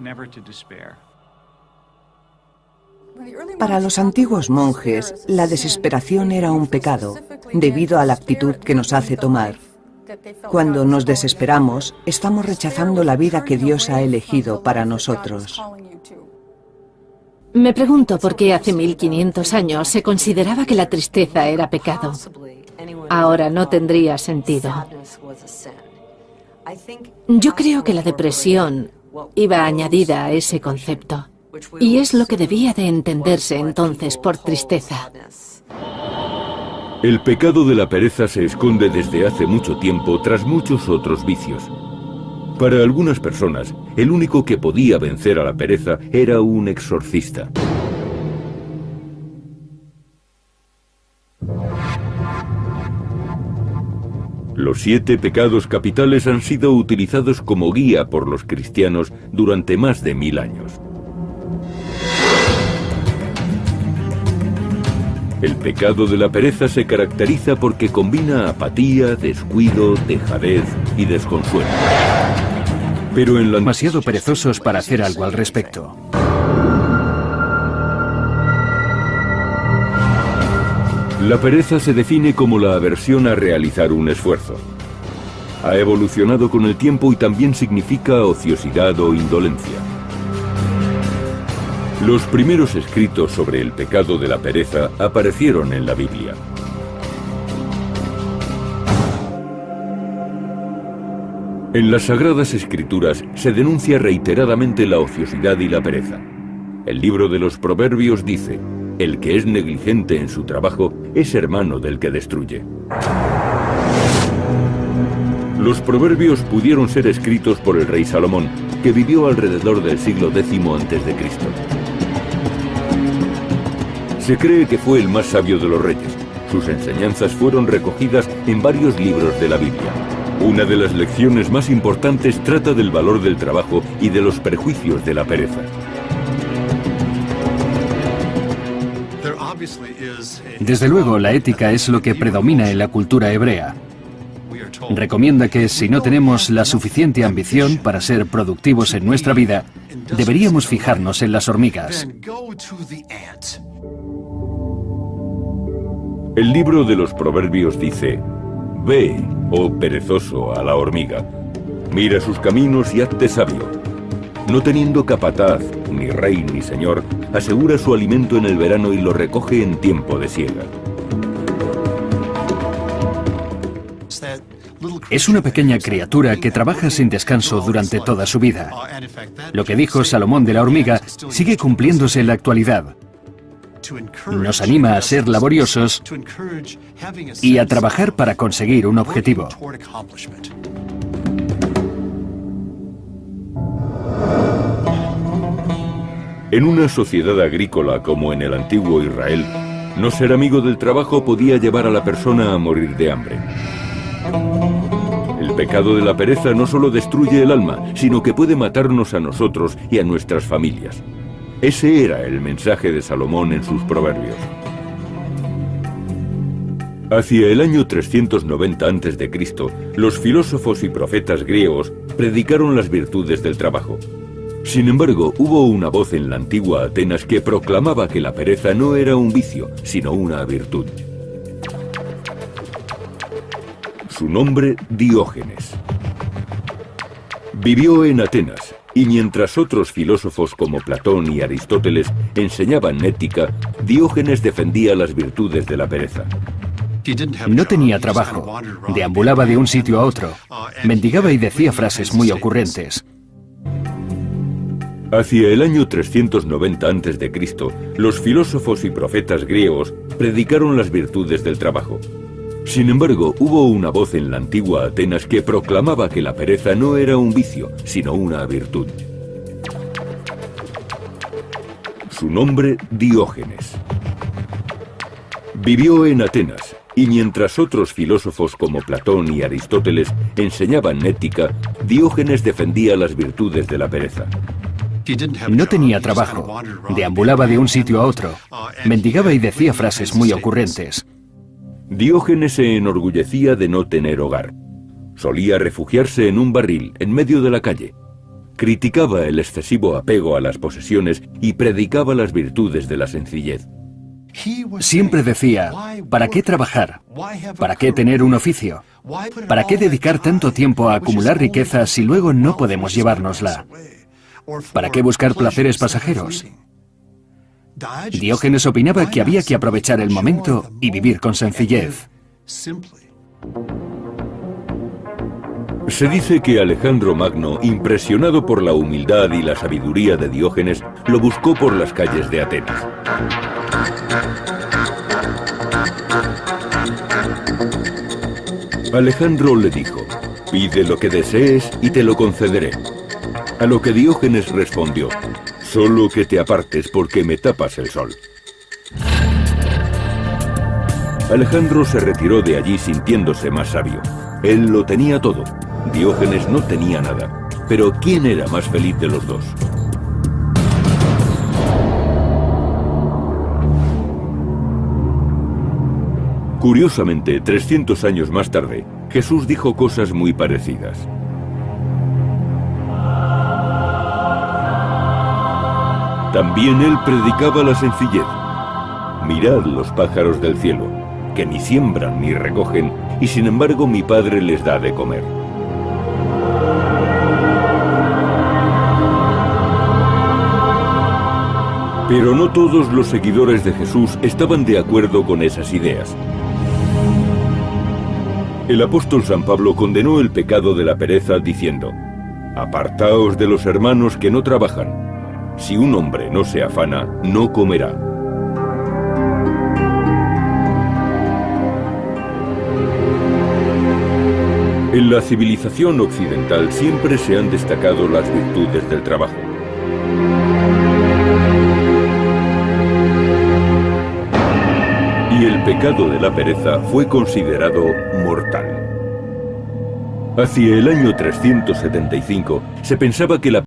Para los antiguos monjes, la desesperación era un pecado, debido a la actitud que nos hace tomar. Cuando nos desesperamos, estamos rechazando la vida que Dios ha elegido para nosotros. Me pregunto por qué hace 1500 años se consideraba que la tristeza era pecado. Ahora no tendría sentido. Yo creo que la depresión iba añadida a ese concepto. Y es lo que debía de entenderse entonces por tristeza. El pecado de la pereza se esconde desde hace mucho tiempo tras muchos otros vicios. Para algunas personas, el único que podía vencer a la pereza era un exorcista. Los 7 pecados capitales han sido utilizados como guía por los cristianos durante más de 1000 años. El pecado de la pereza se caracteriza porque combina apatía, descuido, dejadez y desconsuelo. Pero en la... demasiado perezosos para hacer algo al respecto. La pereza se define como la aversión a realizar un esfuerzo. Ha evolucionado con el tiempo y también significa ociosidad o indolencia. Los primeros escritos sobre el pecado de la pereza aparecieron en la Biblia. En las Sagradas Escrituras se denuncia reiteradamente la ociosidad y la pereza. El libro de los Proverbios dice: el que es negligente en su trabajo es hermano del que destruye. Los Proverbios pudieron ser escritos por el rey Salomón, que vivió alrededor del siglo X a.C. Se cree que fue el más sabio de los reyes. Sus enseñanzas fueron recogidas en varios libros de la Biblia. Una de las lecciones más importantes trata del valor del trabajo y de los perjuicios de la pereza. Desde luego, la ética es lo que predomina en la cultura hebrea. recomienda que si no tenemos la suficiente ambición para ser productivos en nuestra vida, deberíamos fijarnos en las hormigas. El libro de los Proverbios dice: Ve, oh perezoso, a la hormiga, mira sus caminos y hazte sabio. No teniendo capataz, ni rey ni señor, asegura su alimento en el verano y lo recoge en tiempo de siega. Es una pequeña criatura que trabaja sin descanso durante toda su vida. Lo que dijo Salomón de la hormiga sigue cumpliéndose en la actualidad. Nos anima a ser laboriosos y a trabajar para conseguir un objetivo. En una sociedad agrícola como en el antiguo Israel, no ser amigo del trabajo podía llevar a la persona a morir de hambre. El pecado de la pereza no solo destruye el alma, sino que puede matarnos a nosotros y a nuestras familias. Ese era el mensaje de Salomón en sus proverbios. Hacia el año 390 a.C., los filósofos y profetas griegos predicaron las virtudes del trabajo. Sin embargo, hubo una voz en la antigua Atenas que proclamaba que la pereza no era un vicio, sino una virtud. Su nombre, Diógenes. Vivió en Atenas, y mientras otros filósofos como Platón y Aristóteles enseñaban ética, Diógenes defendía las virtudes de la pereza. No tenía trabajo, deambulaba de un sitio a otro, mendigaba y decía frases muy ocurrentes. Hacia el año 390 a.C., los filósofos y profetas griegos predicaron las virtudes del trabajo. Sin embargo, hubo una voz en la antigua Atenas que proclamaba que la pereza no era un vicio, sino una virtud. Su nombre, Diógenes. Vivió en Atenas, y mientras otros filósofos como Platón y Aristóteles enseñaban ética, Diógenes defendía las virtudes de la pereza. No tenía trabajo, deambulaba de un sitio a otro, mendigaba y decía frases muy ocurrentes. Diógenes se enorgullecía de no tener hogar. Solía refugiarse en un barril en medio de la calle. Criticaba el excesivo apego a las posesiones y predicaba las virtudes de la sencillez. Siempre decía, ¿para qué trabajar? ¿Para qué tener un oficio? ¿Para qué dedicar tanto tiempo a acumular riqueza si luego no podemos llevárnosla? ¿Para qué buscar placeres pasajeros? Diógenes opinaba que había que aprovechar el momento y vivir con sencillez. Se dice que Alejandro Magno, impresionado por la humildad y la sabiduría de Diógenes, lo buscó por las calles de Atenas. Alejandro le dijo: «Pide lo que desees y te lo concederé». A lo que Diógenes respondió: «Solo que te apartes porque me tapas el sol». Alejandro se retiró de allí sintiéndose más sabio. Él lo tenía todo. Diógenes no tenía nada. Pero ¿quién era más feliz de los dos? Curiosamente, 300 años más tarde, Jesús dijo cosas muy parecidas. También él predicaba la sencillez. Mirad los pájaros del cielo, que ni siembran ni recogen, y sin embargo mi Padre les da de comer. Pero no todos los seguidores de Jesús estaban de acuerdo con esas ideas. El apóstol San Pablo condenó el pecado de la pereza diciendo: «Apartaos de los hermanos que no trabajan. Si un hombre no se afana, no comerá». En la civilización occidental siempre se han destacado las virtudes del trabajo. Y el pecado de la pereza fue considerado mortal. Hacia el año 375 se pensaba que la